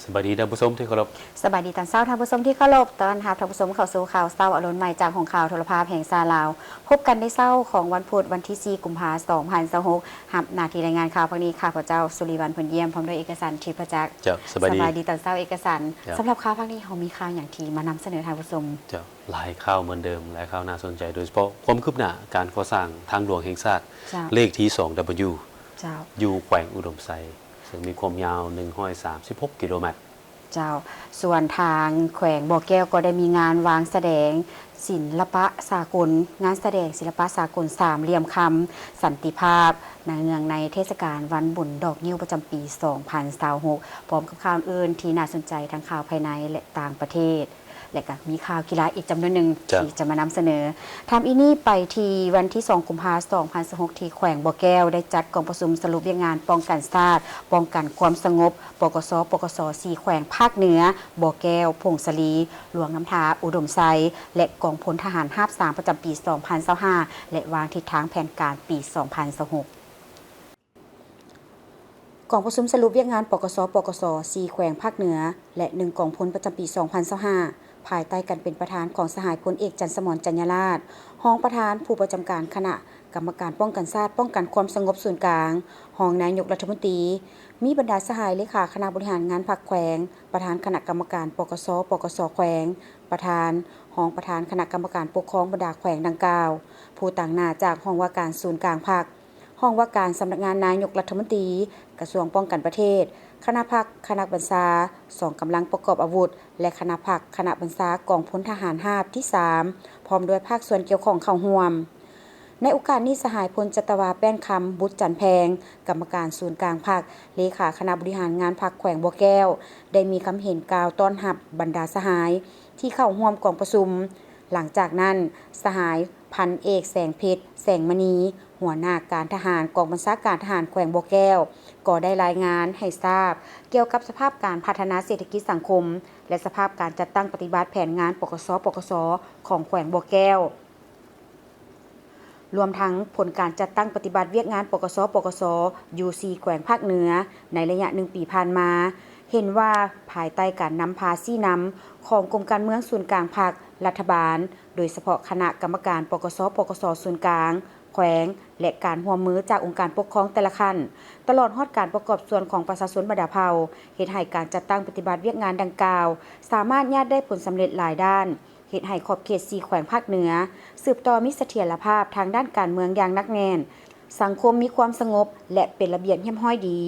สวัสดีท่านผู้ชมที่เคารพสบายดีตอนเช้าท่านผู้ชมที่เคารพตอนรับท่านผู้ชมเข้าสู่ข่าวเช้าอรุณใหม่จากของข่าวโทรภาพแห่งซาลาวพบกันในเช้าของวันพุธวันที่4 กุมภาพันธ์ 2026รับหน้าที่รายงานข่าวภาคนี้ค่ะพระเจ้าสุริวัลย์ผลเยี่ยมพร้อมด้วยเอกสารทิพจักรสบายดีตอนเช้าเอกสารสำหรับข่าวภาคนี้เขามีข่าวอย่างที่มานำเสนอท่านผู้ชมหลายข่าวเหมือนเดิมหลายข่าวน่าสนใจโดยเฉพาะความคืบหน้าการก่อสร้างทางหลวงแห่งชาติเลขที่ 2W อยู่แขวงอุดมไซซึ่งมีความยาว136 กิโลเมตรส่วนทางแขวงบ่อแก้วก็ได้มีงานวางแสดงศิลปะสากลงานแสดงศิลปะสากลสามเหลี่ยมคำสันติภาพในเนืองในเทศกาลวันบุญดอกนิ้วประจำปี 2026 พร้อมกับข่าวอื่นที่น่าสนใจทั้งข่าวภายในและต่างประเทศและก็มีข่าวกีฬาอีกจำนวนหนึ่งที่จะมานำเสนอทำอีนี่ไปที่วันที่2 กุมภาพันธ์ 2026ที่แขวงบ่อแก้วได้จัดกองประชุมสรุปเรื่องงานป้องกันชาติป้องกันความสงบปกส4แขวงภาคเหนือบ่อแก้วพงศลีหลวงน้ำทาอุดมไซและกองพลทหารราบ3ประจำปี 2025และวางทิศทางแผนการปี 2026กองประชุมสรุปเรื่องงานปกส4แขวงภาคเหนือและ1กองพลประจำปี 2025ภายใต้การเป็นประธานของสหายพลเอกจันทร์สมรจัญญราชรองประธานผู้ประจำการคณะกรรมการป้องกันชาติป้องกันความสงบส่วนกลางรองนายกรัฐมนตรีมีบรรดาสหายเลขาคณะบริหารงานภาคแขวงประธานคณะกรรมการปกสแขวงประธานรองประธานคณะกรรมการปกครองบรรดาแขวงดังกล่าวผู้ต่างหน้าจากห้องว่าการศูนย์กลางภาคห้องว่าการสำนักงานนายกรัฐมนตรีกระทรวงป้องกันประเทศคณะพักคณะบัญชา2กำลังประกอบอาวุธและคณะพักคณะบัญชากองพลทหารราบที่3พร้อมด้วยภาคส่วนเกี่ยวข้องเข้าร่วมในโอกาสนี้สหายพลจัตวาแป้นคำบุตรจันแพงกรรมการศูนย์กลางภาคเลขาคณะบริหารงานภาคแขวงบ่อแก้วได้มีคำเห็นกล่าวต้อนรับบรรดาสหายที่เข้าร่วมกองประชุมหลังจากนั้นสหายพันเอกแสงเพชรแสงมณีหัวหน้าการทหารกองบัญชาการทหารแขวงบ่อแก้วก็ได้รายงานให้ทราบเกี่ยวกับสภาพการพัฒนาเศรษฐกิจสังคมและสภาพการจัดตั้งปฏิบัติแผนงานปกสของแขวงบ่อแก้วรวมทั้งผลการจัดตั้งปฏิบัติเวียกงานปกสยูซีแขวงภาคเหนือในระยะ1 ปีผ่านมาเห็นว่าภายใต้การนำพาซี่นำของกรมการเมืองส่วนกลางภาครัฐบาลโดยเฉพาะคณะกรรมการปกสส่วนกลางแขวงและการร่วมมือจากองค์การปกครองแต่ละขั้นตลอดฮอดการประกอบส่วนของประชาชนบรรดาเผ่าเฮ็ดให้การจัดตั้งปฏิบัติเวียกงานดังกล่าวสามารถญาติได้ผลสำเร็จหลายด้านเฮ็ดให้ขอบเขต4แขวงภาคเหนือสืบต่อมีเสถียรภาพทางด้านการเมืองอย่างหนักแน่นสังคมมีความสงบและเป็นระเบียบเรียบร้อยดี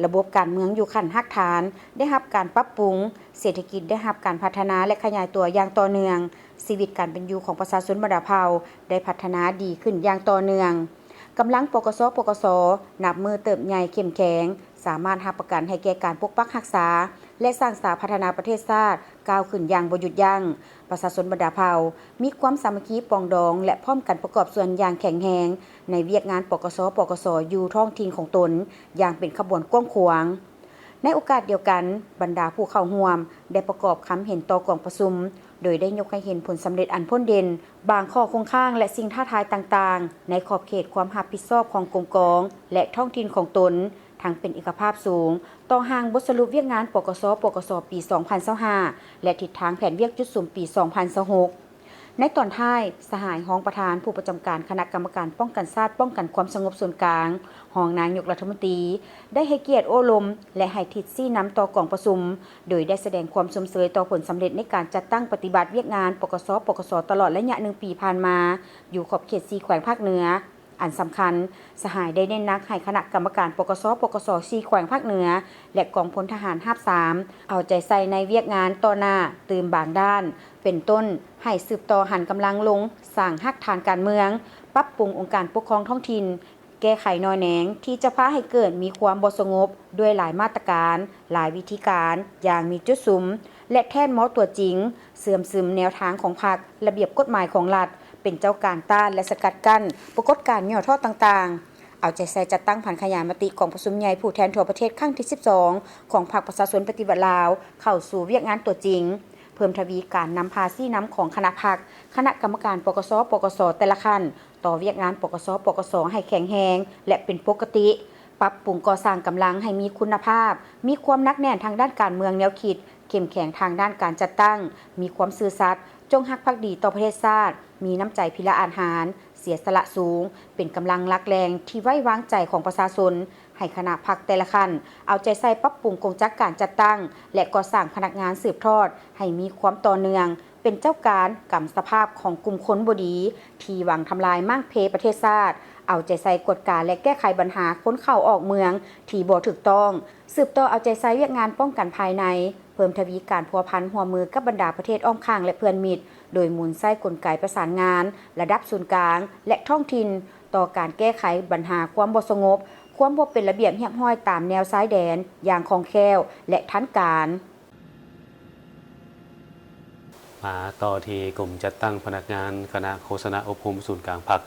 ระบบการเมืองอยู่ขั้นรากฐานได้รับการปรับปรุงเศรษฐกิจได้รับการพัฒนาและขยายตัวอย่างต่อเนื่องชีวิตการเป็นอยู่ของประชาชนบรรดาเผ่าได้พัฒนาดีขึ้นอย่างต่อเนื่องกำลังปกสนับมือเติบใหญ่เข้มแข็งสามารถรับประกันให้แก่การปกปักรักษาและสร้างสรรค์พัฒนาประเทศชาติก้าวขึ้นอย่างบ่หยุดยั้งประชาชนบรรดาเผ่ามีความสามัคคีปองดองและพร้อมกันประกอบส่วนอย่างแข็งแรงในเวียกงานปกสอยู่ท้องถิ่นของตนอย่างเป็นขบวนกว้างขวางในโอกาสเดียวกันบรรดาผู้เข้าร่วมได้ประกอบคำเห็นต่อกองประชุมโดยได้ยกให้เห็นผลสำเร็จอันพ้นเด่นบางข้อคงข้างและสิ่งท้าทายต่างๆในขอบเขตความรับผิดชอบของกรมกองและท้องถิ่นของตนทั้งเป็นเอกภาพสูงต่อห่างบทสรุปเวียกงานปกสปี 2025และทิศทางแผนเวียกจุดสุ่มปี 2026ในตอนท้ายสหายรองประธานผู้ประจำการคณะกรรมการป้องกันชาติป้องกันความสงบส่วนกลางรองนายกรัฐมนตรีได้ให้เกียรติโอ้ลมและให้ทิศซี่นำต่อกองประชุมโดยได้แสดงความชมเชยต่อผลสำเร็จในการจัดตั้งปฏิบัติเวียกงานปกสตลอดระยะ1 ปีผ่านมาอยู่ขอบเขต4แขวงภาคเหนืออันสำคัญสหายได้เน้นนักให้คณะกรรมการปกส4แขวงภาคเหนือและกองพลทหารราบ3เอาใจใส่ในเวียกงานต่อหน้าตื่มบางด้านเป็นต้นให้สืบต่อหันกำลังลงสร้างรากฐานการเมืองปรับปรุงองค์การปกครองท้องถิ่นแก้ไขนอยแหนงที่จะพาให้เกิดมีความบ่สงบด้วยหลายมาตรการหลายวิธีการอย่างมีจุดสุมและแท่นหมอตัวจริงเสื่อมซึมแนวทางของพรรคระเบียบกฎหมายของรัฐเป็นเจ้าการต้านและสกัดกั้นปรากฏการณ์ย่อท่อต่างๆเอาใจใส่จัดตั้งผันขยายมติของประชุมใหญ่ผู้แทนทั่วประเทศครั้งที่12ของพรรคประชาชนปฏิบัติลาวเข้าสู่เวียกงานตัวจริงเพิ่มทวีการนำพาซี่น้ำของคณะพรรคคณะกรรมการปกสแต่ละขั้นต่อเวียกงานปกสให้แข็งแรงและเป็นปกติ ปรับปรุงก่อสร้างกำลังให้มีคุณภาพมีความหนักแน่นทางด้านการเมืองแนวคิดเข้มแข็งทางด้านการจัดตั้งมีความซื่อสัตย์จงรักภักดีต่อประเทศชาติมีน้ำใจพิละอาหารเสียสละสูงเป็นกำลังหลักแรงที่ไว้วางใจของประชาชนให้คณะพรรคแต่ละขั้นเอาใจใส่ปรับปรุงกงจักการจัดตั้งและก่อสร้างพนักงานสืบทอดให้มีความต่อเนื่องเป็นเจ้าการกำสภาพของกลุ่มคนบดีที่หวังทำลายมั่งเพประเทศชาติเอาใจใส่กฎการและแก้ไขปัญหาคนเข้าออกเมืองที่บ่ถูกต้องสืบต่อเอาใจใส่เวียกงานป้องกันภายในเพิ่มทวีการพัวพันหัวมือกับบรรดาประเทศอ้อมข้างและเพื่อนมิตรโดยหมุนไส้กลไกประสานงานระดับศูนย์กลางและท้องถิ่นต่อการแก้ไขปัญหาความบ่สงบความบ่เป็นระเบียบเรียบร้อยตามแนวชายแดนอย่างคล่องแคล่วและทันการมาต่อที่กลุ่มจัดตั้งพนักงานคณะโฆษณาอบรมศูนย์กลางพรรค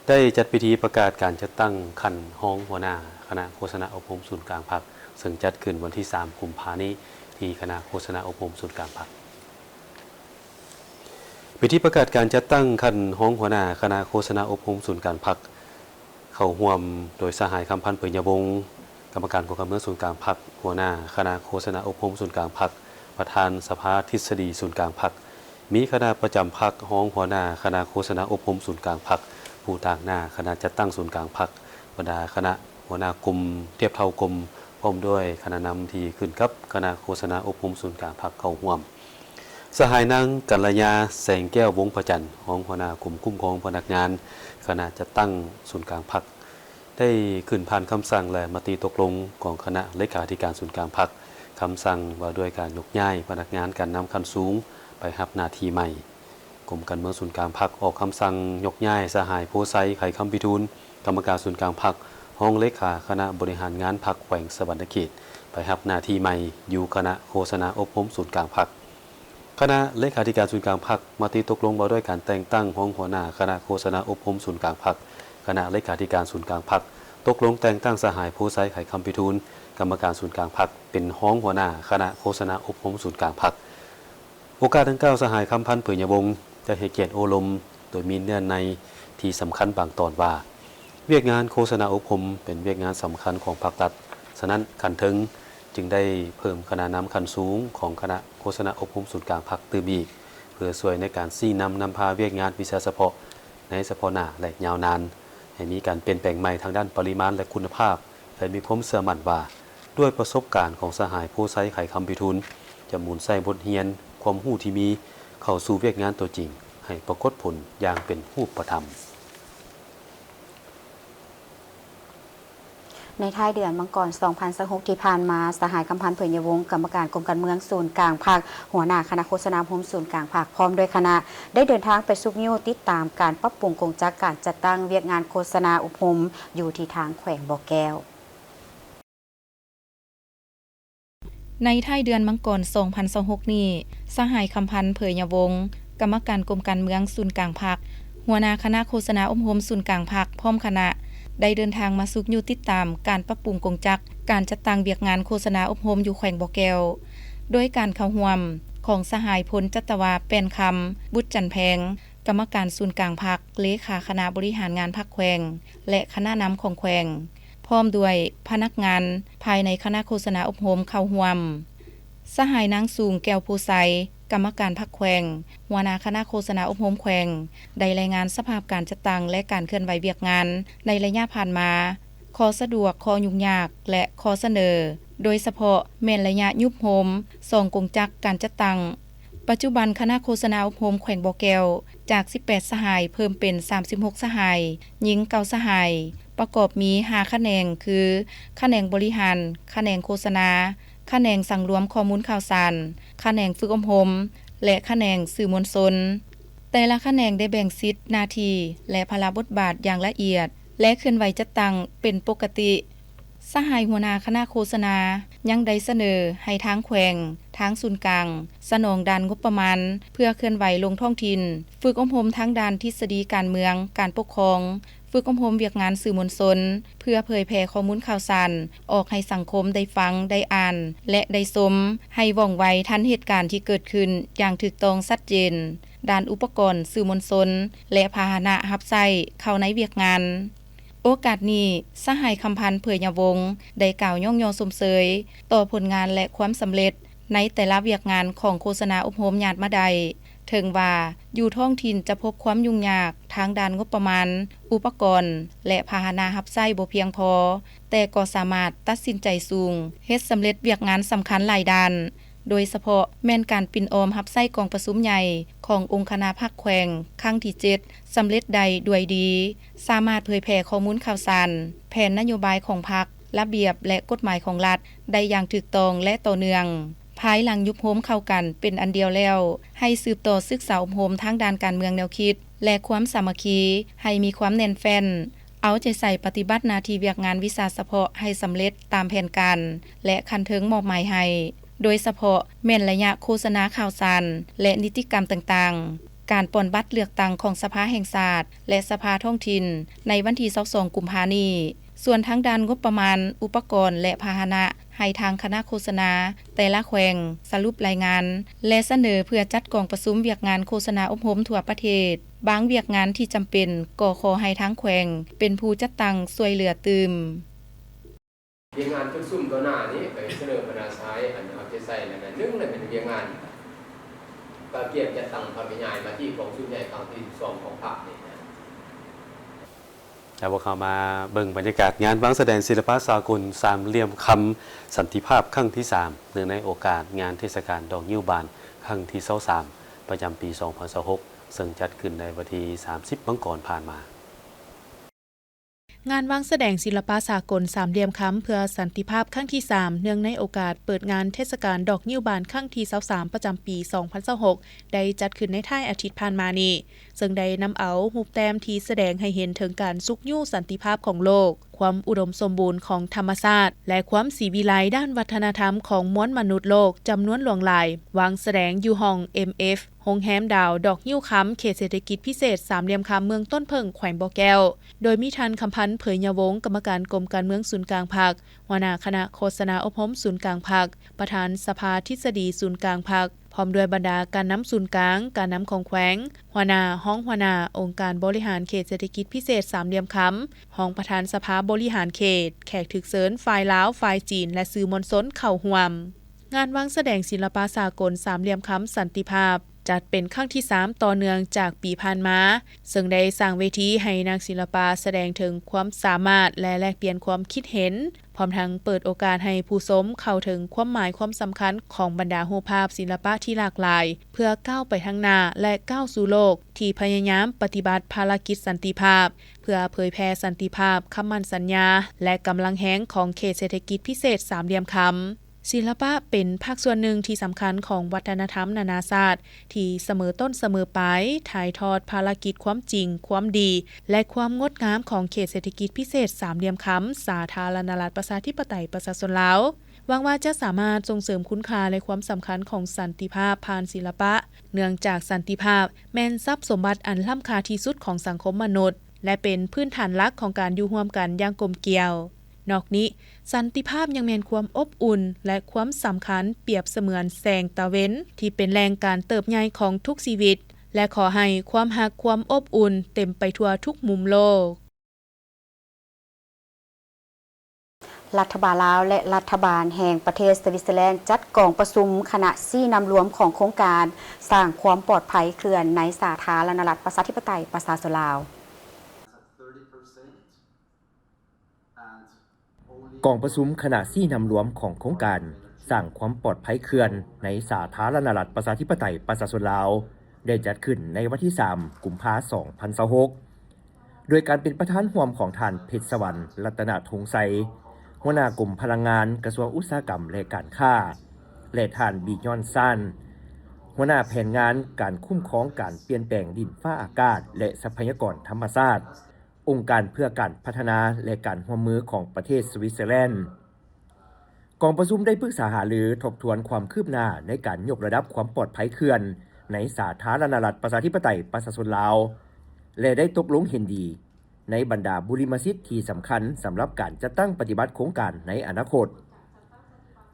ได้จัดพิธีประกาศการจัดตั้งคันห้องหัวหน้าคณะโฆษณาอบรมศูนย์กลางพรรคซึ่งจัดขึ้นวันที่3กุมภาพันธ์นี้ที่คณะโฆษณาอบรมศูนย์กลางพรรคพิธีประกาศการจัดตั้งคันห้องหัวหน้าคณะโฆษณาอบรมศูนย์กลางพรรคเข้าร่วมโดยสหายคำพันธ์เปิ่นยบงกรรมการกองการเมืองศูนย์กลางพรรคหัวหน้าคณะโฆษณาอบรมศูนย์กลางพรรคประธานสภาทฤษฎีศูนย์กลางพรรคมีคณะประจำพรรคห้องหัวหน้าคณะโฆษณาอบรมศูนย์กลางพรรคผู้ต่างหน้าคณะจัดตั้งศูนย์กลางพรรคบรรดาคณะหัวหน้ากลุ่มเทียบเท่ากลุ่มพร้อมด้วยคณะนำที่ขึ้นกับคณะโฆษณาอบรมศูนย์กลางพรรคเข้าร่วมสหายนางกัลยาแสงแก้ววงประจันทร์ห้องหัวหน้ากลุ่มคุ้มครองพนักงานคณะจัดตั้งศูนย์กลางพรรคได้ขึ้นผ่านคำสั่งและมติตกลงของคณะเลขาธิการศูนย์กลางพรรคคำสั่งว่าด้วยการยกย้ายพนักงานการนำขั้นสูงไปรับหน้าที่ใหม่กรมการเมืองศูนย์กลางพรรคออกคำสั่งยกย้ายสหายโพไซไข่คำพิทูลกรรมการศูนย์กลางพรรคห้องเลขาคณะบริหารงานพรรคแขวงสวรรณเขตไปรับหน้าที่ใหม่อยู่คณะโฆษณาอบรมศูนย์กลางพรรคคณะเลขาธิการศูนย์กลางพรรคมติตกลงว่าด้วยการแต่งตั้งห้องหัวหน้าคณะโฆษณาอบรมศูนย์กลางพรรคคณะเลขาธิการศูนย์กลางพรรคตกลงแต่งตั้งสหายโพไซไข่คำพิทูลกรรมการศูนย์กลางพรรคเป็นห้องหัวหน้าคณะโฆษณาอบรมศูนย์กลางพรรคโอกาสดังกล่าวสหายคำพันธ์เปิ่นยบงจะให้เกียรติโอลมโดยมีเนื้อในที่สำคัญบางตอนว่าเวียกงานโฆษณาอบรมเป็นเวียกงานสำคัญของภาครัฐฉะนั้นขันถึงจึงได้เพิ่มคณะนำขั้นสูงของคณะโฆษณาอบรมศูนย์กลางพรรคตื่มอีกเพื่อช่วยในการซี่นำพาเวียกงานวิชาเฉพาะในเฉพาะหน้าและยาวนานให้มีการเปลี่ยนแปลงใหม่ทางด้านปริมาณและคุณภาพและมีความเชื่อมั่นว่าด้วยประสบการณ์ของสหายผู้ใช้ไขคำพิทูลจะหมุนใส่บทเรียนความรู้ที่มีเข้าสู่เวียกงานตัวจริงให้ปรากฏผลอย่างเป็นรูปธรรมในท้ายเดือนมังกร 2026 ที่ผ่านมาสหายคำพันธ์เปิ่นยวงศ์กรรมการกรมการเมืองศูนย์กลางภาคหัวหน้าคณะโฆษณาอบรมศูนย์กลางภาคพร้อมด้วยคณะได้เดินทางไปซุกนิ้วติดตามการปรับปรุงกงจักการจัดตั้งเวียกงานโฆษณาอบรมอยู่ที่ทางแขวงบ่อแก้วในท้ายเดือนมังกร 2026 นี้สหายคำพันธ์เผยยวงศ์กรรมการกรมการเมืองศูนย์กลางภาคหัวหน้าคณะโฆษณาอบรมศูนย์กลางภาคพร้อมคณะได้เดินทางมาซุกนิ้วติดตามการปรับปรุงกงจักการจัดตั้งเวียกงานโฆษณาอบรมอยู่แขวงบ่อแก้วโดยการเข้าร่วมของสหายพลจัตวาแป้นคำบุตรจันแพงกรรมการศูนย์กลางภาคเลขาคณะบริหารงานภาคแขวงและคณะนำของแขวงพร้อมด้วยพนักงานภายในคณะโฆษณาอบรมเข้าร่วมสหายนางสูงแก้วภูไซกรรมการพรรคแขวงหัวหน้าคณะโฆษณาอบรมแขวงได้รายงานสภาพการจัดตั้งและการเคลื่อนไหวเวียกงานในระยะผ่านมาข้อสะดวกข้อยุ่งยากและข้อเสนอโดยเฉพาะแม่นระยะยุบโฮมส่งกงจักการจัดตั้งปัจจุบันคณะโฆษณาอบรมแขวงบ่อแก้วจาก18สหายเพิ่มเป็น36สหายหญิง9สหายประกอบมี5แขนงคือแขนงบริหารแขนงโฆษณาแขนงสั่งรวมข้อมูลข่าวสารแขนงฝึกอบรมและแขนงสื่อมวลชนแต่ละแขนงได้แบ่งสิทธิหน้าที่และภาระบทบาทอย่างละเอียดและเคลื่อนไหวจัดตั้งเป็นปกติสหายหัวหน้าคณะโฆษณายังได้เสนอให้ทางแขวงทางศูนย์กลางสนองด้านงบประมาณเพื่อเคลื่อนไหวลงท้องถิ่นฝึกอบรมทั้งด้านทฤษฎีการเมืองการปกครองฝึกอบรมเวียกงานสื่อมวลชนเพื่อเผยแพร่ข้อมูลข่าวสารออกให้สังคมได้ฟังได้อ่านและได้ชมให้ว่องไวทันเหตุการณ์ที่เกิดขึ้นอย่างถูกต้องชัดเจนด้านอุปกรณ์สื่อมวลชนและพาหนะรับใช้เข้าในเวียกงาน โอกาสนี้สหายคำพันธ์เผยยวงศ์ได้กล่าวย่องยอสมเสยต่อผลงานและความสำเร็จในแต่ละเวียกงานของโฆษณาอบรมญาติมาใดถึงว่าอยู่ท้องถิ่นจะพบความยุ่งยากทางด้านงบประมาณอุปกรณ์และพาหนะรับใช้บ่เพียงพอแต่ก็สามารถตัดสินใจสูงเฮ็ดสำเร็จเวียกงานสำคัญหลายด้านโดยเฉพาะแม่นการปิ่นออมรับใช้กองประชุมใหญ่ขององค์คณะภาคแขวงครั้งที่7สำเร็จใดด้วยดีสามารถเผยแพร่ข้อมูลข่าวสารแผนนโยบายของพรรคระเบียบและกฎหมายของรัฐได้อย่างถูกต้องและต่อเนื่องภายหลังยุบโฮมเข้ากันเป็นอันเดียวแล้วให้สืบต่อศึกษาอบรมทางด้านการเมืองแนวคิดและความสามัคคีให้มีความแน่นแฟ้นเอาใจใส่ปฏิบัติหน้าที่เวียกงานวิชาเฉพาะให้สำเร็จตามแผนการและคันเทิงมอบหมายให้โดยเฉพาะแม่นระยะโฆษณาข่าวสารและนิติกรรมต่างๆการป่อนบัตรเลือกตั้งของสภาแห่งชาติและสภาท้องถิ่นในวันที่22กุมภาพันธ์นี้ส่วนทางด้านงบประมาณอุปกรณ์และพาหนะให้ทางคณะโฆษณาแต่ละแขวงสรุปรายงานและเสนอเพื่อจัดกองประชุมเวียกงานโฆษณาอบรมทั่วประเทศบางเวียกงานที่จำเป็นก็ขอให้ทางแขวงเป็นผู้จัดตั้งช่วยเหลือตืมเวียงงานทุกซุ่มตัวหน้านี้ไปเสนอพนาใช้อันเอาใจใส่แล้วก็นึ่งเลยเป็นเวียงงานก็เกี่ยวจะตั้งพระวิญญาณมาที่ของซุ่มใหญ่ครั้งที่2ของพรรคนี่นะแล้วพวกเขามาเบิ่งบรรยากาศงานวางแสดงศิลปะสากลสามเหลี่ยมคำสันติภาพครั้งที่3เนื่องในโอกาสงานเทศกาลดอกยิ้วบานครั้งที่23ประจำปี2026ซึ่งจัดขึ้นในวันที่30 มังกรผ่านมางานวางแสดงศิลปะสากลสามเหลี่ยมคำเพื่อสันติภาพครั้งที่3เนื่องในโอกาสเปิดงานเทศกาลดอกยิ้วบานครั้งที่23ประจำปี2026ได้จัดขึ้นในท้ายอาทิตย์ผ่านมานี้ซึ่งได้นำเอารูปแต้มที่แสดงให้เห็นถึงการสุขยู่สันติภาพของโลกความอุดมสมบูรณ์ของธรรมชาติและความสีวิไลด้านวัฒนธรรมของมวลมนุษย์โลกจำนวนหลวงหลายวางแสดงอยู่ห้อง MF โรงแรมดาวดอกยิ้วคำเขตเศรษฐกิจพิเศษสามเหลี่ยมคำเมืองต้นเพิงแขวงบ่อแก้วโดยมีทันคำพันธ์เผยยวงศ์กรรมการกรมการเมืองศูนย์กลางพรรคหัวหน้าคณะโฆษณาอบรมศูนย์กลางพรรคประธานสภาทฤษฎีศูนย์กลางพรรคพร้อมด้วยบรรดาการนำศูนย์กลางการนำของแขวงหัวหน้าห้องหัวหน้าองค์การบริหารเขตเศรษฐกิจพิเศษสามเหลี่ยมคำห้องประธานสภาบริหารเขตแขกถึกเซินฝ่ายลาวฝ่ายจีนและสื่อมวลชนเข้าร่วมงานวางแสดงศิลปะสากลสามเหลี่ยมคำสันติภาพจัดเป็นครั้งที่3ต่อเนื่องจากปีผ่านมาซึ่งได้สร้างเวทีให้นักศิลปะแสดงถึงความสามารถและแลกเปลี่ยนความคิดเห็นพร้อมทั้งเปิดโอกาสให้ผู้ชมเข้าถึงความหมายความสำคัญของบรรดารูปภาพศิลปะที่หลากหลายเพื่อก้าวไปข้างหน้าและก้าวสู่โลกที่พยายามปฏิบัติภารกิจสันติภาพเพื่อเผยแพร่สันติภาพคำมั่นสัญญาและกำลังแห้งของเขตเศรษฐกิจพิเศษสามเหลี่ยมคำศิลปะเป็นภาคส่วนหนึ่งที่สำคัญของวัฒนธรรมนานาชาติที่เสมอต้นเสมอปลายถ่ายทอดภารกิจความจริงความดีและความงดงามของเขตเศรษฐกิจพิเศษสามเหลี่ยมคำสาธารณรัฐประชาธิปไตยประชาชนลาวหวังว่าจะสามารถส่งเสริมคุณค่าและความสำคัญของสันติภาพผ่านศิลปะเนื่องจากสันติภาพแม่นทรัพย์สมบัติอันล้ำค่าที่สุดของสังคมมนุษย์และเป็นพื้นฐานหลักของการอยู่ร่วมกันอย่างกลมเกลียวนอกนี้สันติภาพยังมีความอบอุ่นและความสำคัญเปรียบเสมือนแสงตะเว้นที่เป็นแรงการเติบใหญ่ของทุกชีวิตและขอให้ความรักความอบอุ่นเต็มไปทั่วทุกมุมโลกรัฐบาลลาวและรัฐบาลแห่งประเทศสวิตเซอร์แลนด์จัดกองประชุมคณะซี่นำรวมของโครงการสร้างความปลอดภัยเคลื่อนในสาธารณรัฐประชาธิปไตยประชาชนลาวกองประชุมคณะซี่นำรวมของโครงการสร้างความปลอดภัยเขื่อนในสาธารณรัฐประชาธิปไตยประชาชนลาวได้จัดขึ้นในวันที่3กุมภาพันธ์2026โดยการเป็นประธานร่วมของท่านเพชรสวรรค์รัตนธงไสหัวหน้ากรมพลังงานกระทรวงอุตสาหกรรมและการค้าและท่านบียอนซันหัวหน้าแผนงานการคุ้มครองการเปลี่ยนแปลงดินฟ้าอากาศและทรัพยากรธรรมชาติองค์การเพื่อการพัฒนาและการร่วมมือของประเทศสวิตเซอร์แลนด์กองประชุมได้ปรึกษาหารือทบทวนความคืบหน้าในการยกระดับความปลอดภัยเขื่อนในสาธารณรัฐประชาธิปไตยประชาชนลาวและได้ตกลงเห็นดีในบรรดาบุริมสิทธิ์ที่สำคัญสำหรับการจัดตั้งปฏิบัติโครงการในอนาคต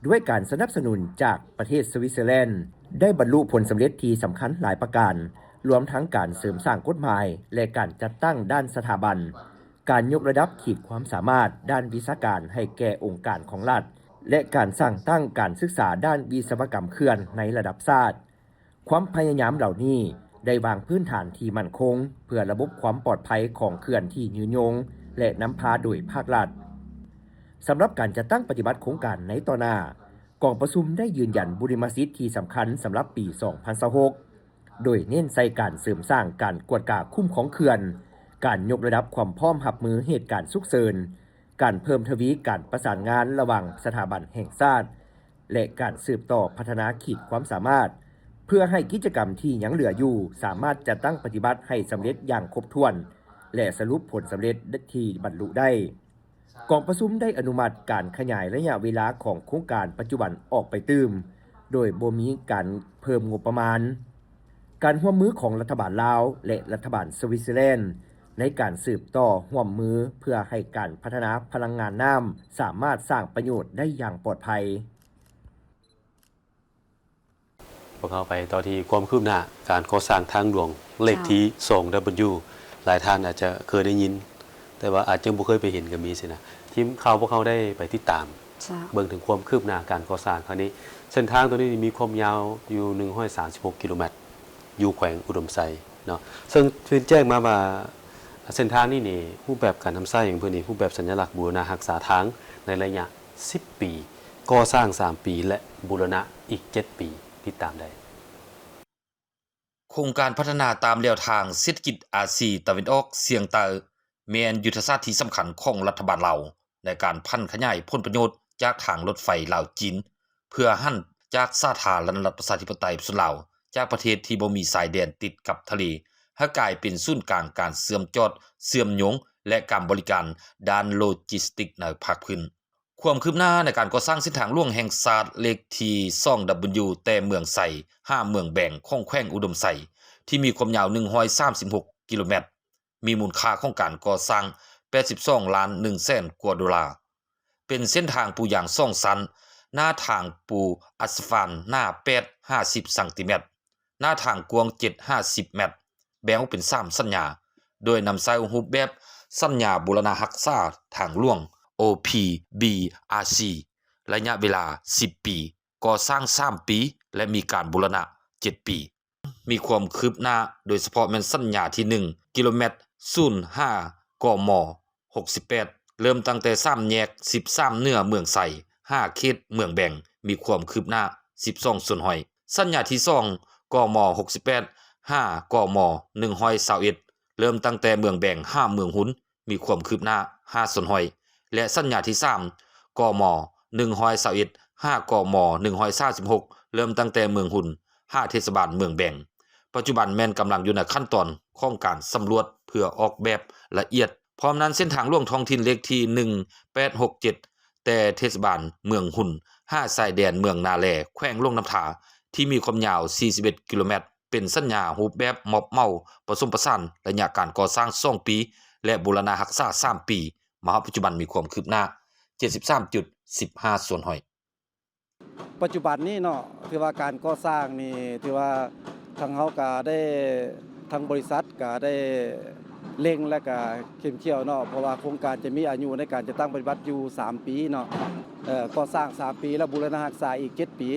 ด้วยการสนับสนุนจากประเทศสวิตเซอร์แลนด์ได้บรรลุผลสำเร็จที่สำคัญหลายประการรวมทั้งการเสริมสร้างกฎหมายและการจัดตั้งด้านสถาบัน การยกระดับขีดความสามารถด้านวิชาการให้แก่องค์การของรัฐและการสร้างตั้งการศึกษาด้านวิศวกรรมเขื่อนในระดับชาติความพยายามเหล่านี้ได้วางพื้นฐานที่มั่นคงเพื่อระบบความปลอดภัยของเขื่อนที่ยืนยงและนำพาโดยภาครัฐสำหรับการจัดตั้งปฏิบัติโครงการในต่อหน้ากองประชุมได้ยืนยันบุริมสิทธิ์ที่สำคัญสำหรับปี 2026 โดยเน้นใส่การเสริมสร้างการกวดกาคุ้มของเขื่อนการยกระดับความพร้อมรับมือเหตุการณ์ฉุกเฉินการเพิ่มทวีการประสานงานระหว่างสถาบันแห่งชาติและการสืบต่อพัฒนาขีดความสามารถเพื่อให้กิจกรรมที่ยังเหลืออยู่สามารถจัดตั้งปฏิบัติให้สำเร็จอย่างครบถ้วนและสรุปผลสำเร็จที่บรรลุได้กองประชุมได้อนุมัติการขยายระยะเวลาของโครงการปัจจุบันออกไปตื้มโดยบ่มีการเพิ่มงบประมาณการร่วมมือของรัฐบาลลาวและรัฐบาลสวิตเซอร์แลนด์ในการสืบต่อร่วมมือเพื่อให้การพัฒนาพลังงานน้ำสามารถสร้างประโยชน์ได้อย่างปลอดภัยพวกเขาไปต่อที่ความคืบหน้าการก่อสร้างทางหลวงเลขที่ 2W หลายท่านอาจจะเคยได้ยินแต่ว่าอาจจะบ่เคยไปเห็นก็มีสินะทีมข่าวพวกเขาได้ไปติดตามเบิ่งถึงความคืบหน้าการก่อสร้างครั้งนี้เส้นทางตัวนี้มีความยาวอยู่136กิโลเมตรอยู่แขวงอุดมไซเนาะซึ่งชื่นแจ้งมาว่าเส้นทางนี้นี่รูปแบบการทำสร้างอย่างเพิ่นนี่รูปแบบสัญลักษณ์บูรณะรักษาทางในระยะ10 ปีก่อสร้าง3 ปีและบูรณะอีก7 ปีติดตามได้โครงการพัฒนาตามแนวทางเศรษฐกิจอาซีตะวันออกเฉียงใต้แม่นยุทธศาสตร์ที่สำคัญของรัฐบาลลาวในการพันขยายผลประโยชน์จากทางรถไฟลาวจีนเพื่อหันจากสาธารณรัฐประชาธิปไตยสุดลาวจากประเทศที่บ่มีสายแดนติดกับทะเลให้กลายเป็นศูนย์กลางการเชื่อมจอดเชื่อมโยงและการบริการด้านโลจิสติกส์ในภาคพื้นความคืบหน้าในการก่อสร้างเส้นทางหลวงแห่งชาติเลขที่ 2W แต่เมืองไส5เมืองแบ่งของแขวงอุดมไสที่มีความยาว136กิโลเมตรมีมูลค่าของการก่อสร้าง82ล้าน1แสนกว่าดอลลาร์เป็นเส้นทางปูอย่าง2ชั้นหน้าทางปูอัสฟันหน้า8 50ซนหน้าทางกว้าง7 50เมตรแบ่งออกเป็น3สัญญาโดยนำใช้รูปแบบสัญญาบูรณะรักษาทางหลวง OPBRC ระยะเวลา10 ปีก่อสร้าง3 ปีและมีการบูรณะ7 ปีมีความคืบหน้าโดยเฉพาะแม่นสัญญาที่1กิโลเมตร05กม68เริ่มตั้งแต่3แยก13เหนือเมืองไส5เขตเมืองแบ่งมีความคืบหน้า12ส่วนหอยสัญญาที่2กม68 5กม121เริ่มตั้งแต่เมืองแบ่ง5เมืองหุนมีความคืบหน้า5ส่วนหอยและสัญญาที่3กม121 5กม136เริ่มตั้งแต่เมืองหุน5เทศบาลเมืองแบ่งปัจจุบันแม่นกำลังอยู่ในขั้นตอนของการสำรวจเพื่อออกแบบละเอียดพร้อมนั้นเส้นทางหลวงท้องถิ่นเลขที่1867แต่เทศบาลเมืองหุน5สายแดนเมืองนาแลแขวงลงน้ำถาที่มีความยาว41กิโลเมตรเป็นสัญญารูปแบบม็อบเมาผสมผสานระยะการก่อสร้าง2 ปีและบูรณะรักษา3 ปีมาปัจจุบันมีความคืบหน้า 73.15 ส่วนหอยปัจจุบันนี้เนาะถือว่าการก่อสร้างนี่ถือว่าทางเฮาก็ได้ทางบริษัทก็ได้เร่งและก็เข้มเขี้ยวเนาะเพราะว่าโครงการจะมีอายุในการจะตั้งปฏิบัติอยู่3 ปีเนาะก่อสร้าง3 ปีแล้วบูรณะรักษาอีก7 ปี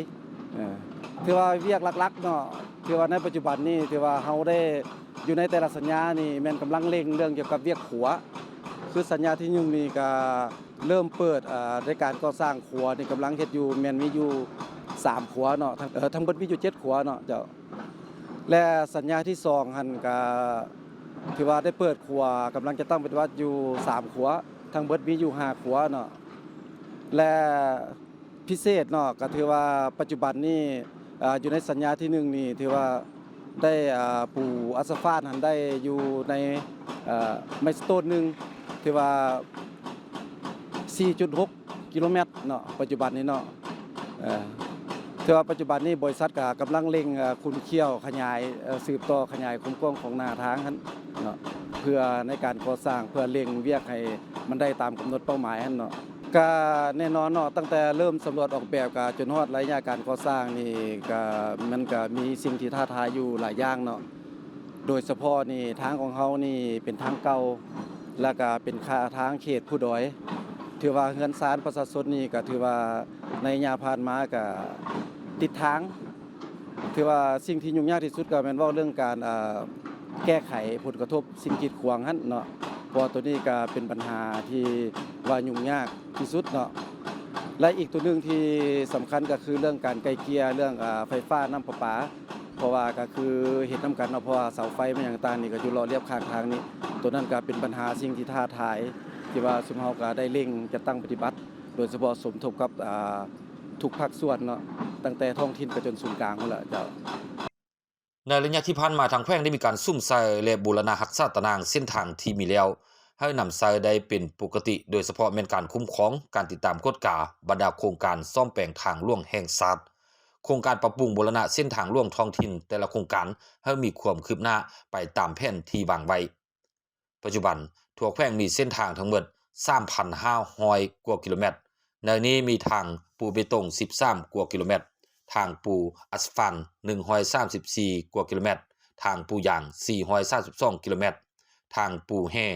ถือว่าเวียกหลักๆเนาะถือว่าในปัจจุบันนี้ถือว่าเฮาได้อยู่ในแต่ละสัญญานี่แม่นกำลังเร่งเรื่องเกี่ยวกับเวียกขัวคือสัญญาที่1นี่ก็เริ่มเปิดในการก่อสร้างขัวนี่กำลังเฮ็ดอยู่แม่นมีอยู่3ขัวเนาะทั้งเบิดมีอยู่7ขัวเนาะเจ้าและสัญญาที่2หั่นก็ถือว่าได้เปิดขัวกำลังจะตั้งปฏิบัติอยู่3ขัวทั้งเบิดมีอยู่5ขัวเนาะและพิเศษเนาะก็ถือว่าปัจจุบันนี้อยู่ในสัญญาที่1นี่ถือว่าได้ปูอัสฟาลหั่นได้อยู่ในไมล์สโตนนึงที่ว่า 4.6 กิโลเมตรเนาะปัจจุบันนี้เนาะถือว่าปัจจุบันนี้บริษัทก็กำลังเร่งขุดเขี้ยวขยายสืบต่อขยายความกว้างของหน้าทางนั้นเนาะเพื่อในการก่อสร้างเพื่อเร่งเวียกให้มันได้ตามกำหนดเป้าหมายนั้นเนาะก็แน่นอนเนาะตั้งแต่เริ่มสำรวจออกแบบก็จนฮอดระยะการก่อสร้างนี่ก็มันก็มีสิ่งที่ท้าทายอยู่หลายอย่างเนาะโดยเฉพาะนี่ทางของเฮานี่เป็นทางเก่า แล้วก็เป็นค่าทางเขตผู้ดอยถือว่าเฮือนศาลประชาชนนี่ก็ถือว่าในยามผ่านมาก็ติดทางถือว่าสิ่งที่ยุ่งยากที่สุดก็แม่นเว้าเรื่องการแก้ไขผลกระทบสิ่งกีดขวางหั่นเนาะเพราะตัวนี้ก็เป็นปัญหาที่ว่ายุ่งยากที่สุดเนาะและอีกตัวนึงที่สำคัญก็คือเรื่องการไกลเกลี่ยเรื่องไฟฟ้าน้ำประปาเพราะว่าก็คือเหตุนํกันเนาะเพราะว่าเสาไฟมันอย่างต่างนี่ก็อยู่รอเรียบข้างทางนี้ตัวนั้นก็เป็นปัญหาสิ่งที่ท้าทายที่ว่าซุมเฮาก็ได้เร่งจะตั้งปฏิบัติโดยเฉพาะสมทบกับทุกภาคส่วนเนาะตั้งแต่ท้องถิ่นไปจนศูนย์กลางพุ่นล่ะเจ้าในระยะที่ผ่านมาทางแขวงได้มีการซุ่มใส่และบูรณะรักษาตารางเส้นทางที่มีแล้วให้นำใส่ได้เป็นปกติโดยเฉพาะแม่นการคุ้มครองการติดตามกฎกาบรรดาโครงการซ่อมแปลงทางหลวงแห่งชาติโครงการปรับปรุงบูรณะเส้นทางหลวงท้องถิ่นแต่ละโครงการให้มีความคืบหน้าไปตามแผนที่วางไว้ปัจจุบันทั่วแขวงมีเส้นทางทั้งหมด 3,500 กว่ากิโลเมตรในนี้มีทางปูเบตง13กว่ากิโลเมตรทางปูอัสฟัน134กว่ากิโลเมตรทางปูยาง432กิโลเมตรทางปูแห่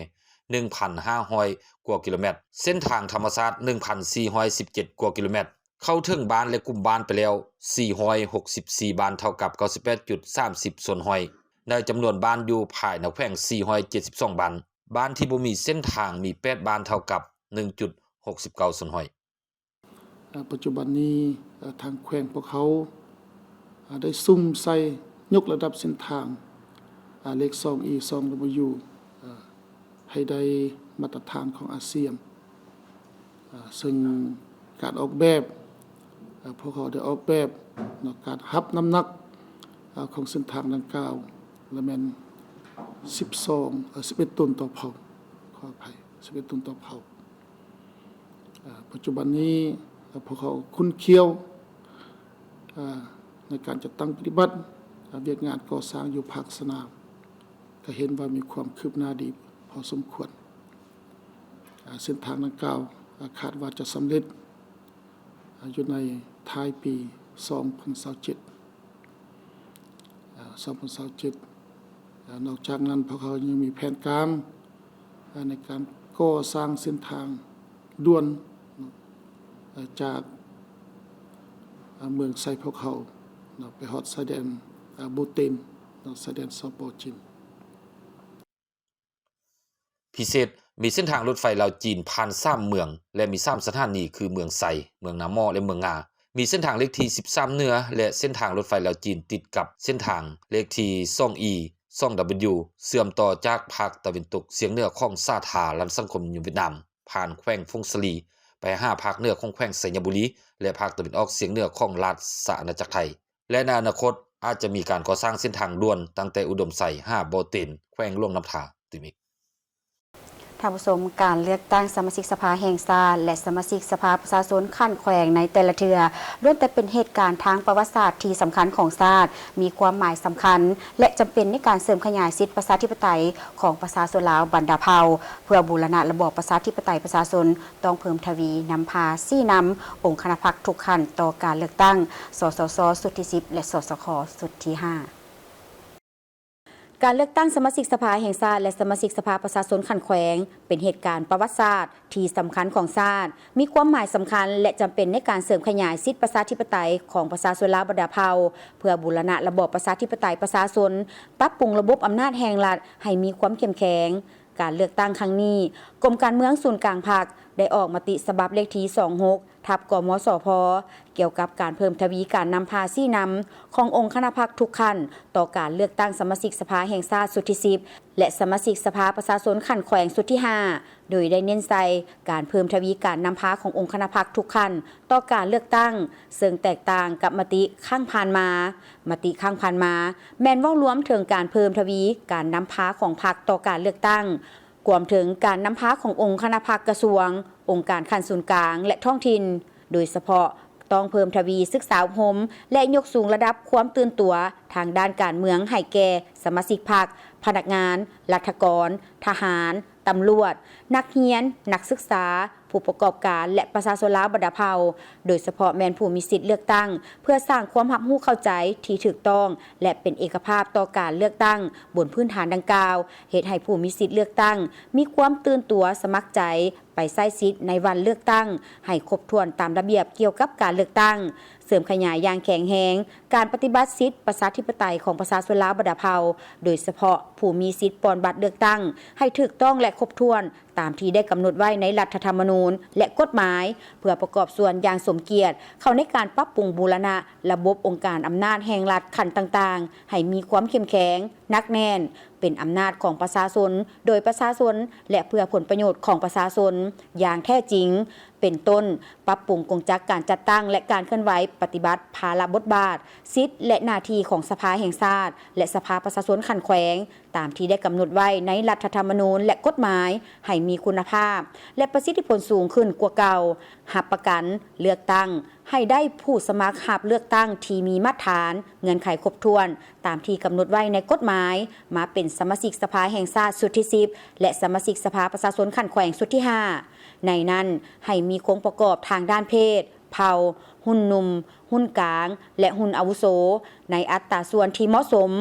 1,500 กว่ากิโลเมตรเส้นทางธรรมชาติ 1,417 กว่ากิโลเมตรเข้าถึงบ้านและกลุ่มบ้านไปแล้ว464บ้านเท่ากับ 98.30 ส่วนห้อยในจำนวนบ้านอยู่ภายในแขวง472บ้านที่บ่มีเส้นทางมี8บ้านเท่ากับ 1.69 ส่วนห้อยปัจจุบันนี้ทางแขวงพวกเขาได้ซุ่มใส่ยกระดับเส้นทางเลข 2E 2W ให้ได้มาตรฐานของอาเซียนซึ่งการออกแบบพวกเขาได้ออกแบบการรับน้ำหนักของเส้นทางดังกล่าวและแม่น11 ตันต่อเผาขออภัย11 ตันต่อเผาปัจจุบันนี้พวกเขาคุ้นเคี้ยวในการจัดตั้งปฏิบัติเวียกงานก่อสร้างอยู่ภาคสนามก็เห็นว่ามีความคืบหน้าดีพอสมควรเส้นทางดังกล่าวคาดว่าจะสำเร็จอยู่ในท้ายปี2027 นอกจากนั้นพวกเขายังมีแผนการในการก่อสร้างเส้นทางด่วนจากเมืองไซพวกเขาไปฮอดชายแดนบูเตนชายแดนสปจีนพิเศษมีเส้นทางรถไฟลาวจีนผ่าน3เมืองและมี3สถานีคือเมืองไซเมืองนามอและเมืองงามีเส้นทางเลขที่13เหนือและเส้นทางรถไฟลาวจีนติดกับเส้นทางเลขที่ 2E 2W เชื่อมต่อจากภาคตะวันตกเฉียงเหนือของสาธารณรัฐสังคมเวียดนามผ่านแขวงฟงสลีไป5ภาคเหนือของแขวงไสยบุรีและภาคตะวันออกเฉียงเหนือของราชอาณาจักรไทยและในอนาคตอาจจะมีการก่อสร้างเส้นทางด่วนตั้งแต่อุดมไซ5บ่อเต็นแขวงหลวงน้ำทาติมิกท่านผู้ชมการเลือกตั้งสมาชิกสภาแห่งชาติและสมาชิกสภาประชาชนขั้นแขวงในแต่ละเทื่อล้วนแต่เป็นเหตุการณ์ทางประวัติศาสตร์ที่สำคัญของชาติมีความหมายสำคัญและจำเป็นในการเสริมขยายสิทธิประชาธิปไตยของประชาชนลาวบรรดาเผ่าเพื่อบูรณะระบอบประชาธิปไตยประชาชนต้องเพิ่มทวีนำพาซี่นำองค์คณะพรรคทุกขั้นต่อการเลือกตั้งสสส.สุดที่10และสสค.สุดที่5การเลือกตั้งสมาชิกสภาแห่งชาติและสมาชิกสภาประชาชนขั้นแขวงเป็นเหตุการณ์ประวัติศาสตร์ที่สำคัญของชาติมีความหมายสำคัญและจำเป็นในการเสริมขยายสิทธิประชาธิปไตยของประชาชนลาวบรรดาเผ่าเพื่อบูรณะระบอบประชาธิปไตยประชาชนปรับปรุงระบบอำนาจแห่งรัฐให้มีความเข้มแข็งการเลือกตั้งครั้งนี้กรมการเมืองศูนย์กลางพรรคได้ออกมติฉบับเลขที่26/กมสพเกี่ยวกับการเพิ่มทวีการนำพาซี่นำขององค์คณะพรรคทุกขั้นต่อการเลือกตั้งสมาชิกสภาแห่งชาติสุดที่10และสมาชิกสภาประชาชนขั้นแขวงสุดที่5โดยได้เน้นใส่การเพิ่มทวีการนำพาขององค์คณะพรรคทุกขั้นต่อการเลือกตั้งซึ่งแตกต่างกับมติข้างผ่านมาแม่นเว้ารวมถึงการเพิ่มทวีการนำพาของพรรคต่อการเลือกตั้งรวมถึงการนำพาขององค์คณะพรรคกระทรวงองค์การขั้นศูนย์กลางและท้องถิ่นโดยเฉพาะต้องเพิ่มทวีศึกษาอบรมและยกสูงระดับความตื่นตัวทางด้านการเมืองให้แก่สมาชิกพรรคพนักงานรัฐกรทหารตำรวจนักเรียนนักศึกษา ผู้ประกอบการและประชาชนลาวบรรดาเผ่าโดยเฉพาะแม่นผู้มีสิทธิ์เลือกตั้งเพื่อสร้างความรับรู้เข้าใจที่ถูกต้องและเป็นเอกภาพต่อการเลือกตั้งบนพื้นฐานดังกล่าวเฮ็ดให้ผู้มีสิทธิ์เลือกตั้งมีความตื่นตัวสมัครใจไปใช้สิทธิ์ในวันเลือกตั้งให้ครบถ้วนตามระเบียบเกี่ยวกับการเลือกตั้งเสริมขยายอย่างแข็งแรงการปฏิบัติสิทธิประชาธิปไตยของประชาชนลาวบรรดาเผ่าโดยเฉพาะผู้มีสิทธิปลอมบัตรเลือกตั้งให้ถูกต้องและครบถ้วนตามที่ได้กำหนดไว้ในรัฐธรรมนูญและกฎหมายเพื่อประกอบส่วนอย่างสมเกียรติเข้าในการปรับปรุงบูรณะระบบองค์การอำนาจแห่งรัฐขั้นต่างๆให้มีความเข้มแข็งหนักแน่นเป็นอำนาจของประชาชนโดยประชาชนและเพื่อผลประโยชน์ของประชาชนอย่างแท้จริงเป็นต้นปรับปรุงกลจักการจัดตั้งและการเคลื่อนไหวปฏิบัติภาระบทบาทสิทธิและหน้าที่ของสภาแห่งชาติและสภาประชาชนขันแขวงตามที่ได้กำหนดไว้ในรัฐธรรมนูญและกฎหมายให้มีคุณภาพและประสิทธิผลสูงขึ้นกว่าเก่าหับประกันเลือกตั้งให้ได้ผู้สมัครหับเลือกตั้งที่มีมาตรฐานเงื่อนไขครบถ้วนตามที่กำหนดไว้ในกฎหมายมาเป็นสมาชิกสภาแห่งชาติสุดที่10และสมาชิกสภาประชาชนขันแขวงสุดที่5ในนั้นให้มีองค์ประกอบทางด้านเพศเผ่าหุ้นหนุ่มหุ้นกลางและหุ้นอาวุโสในอัตราส่วนที่เหมาะสม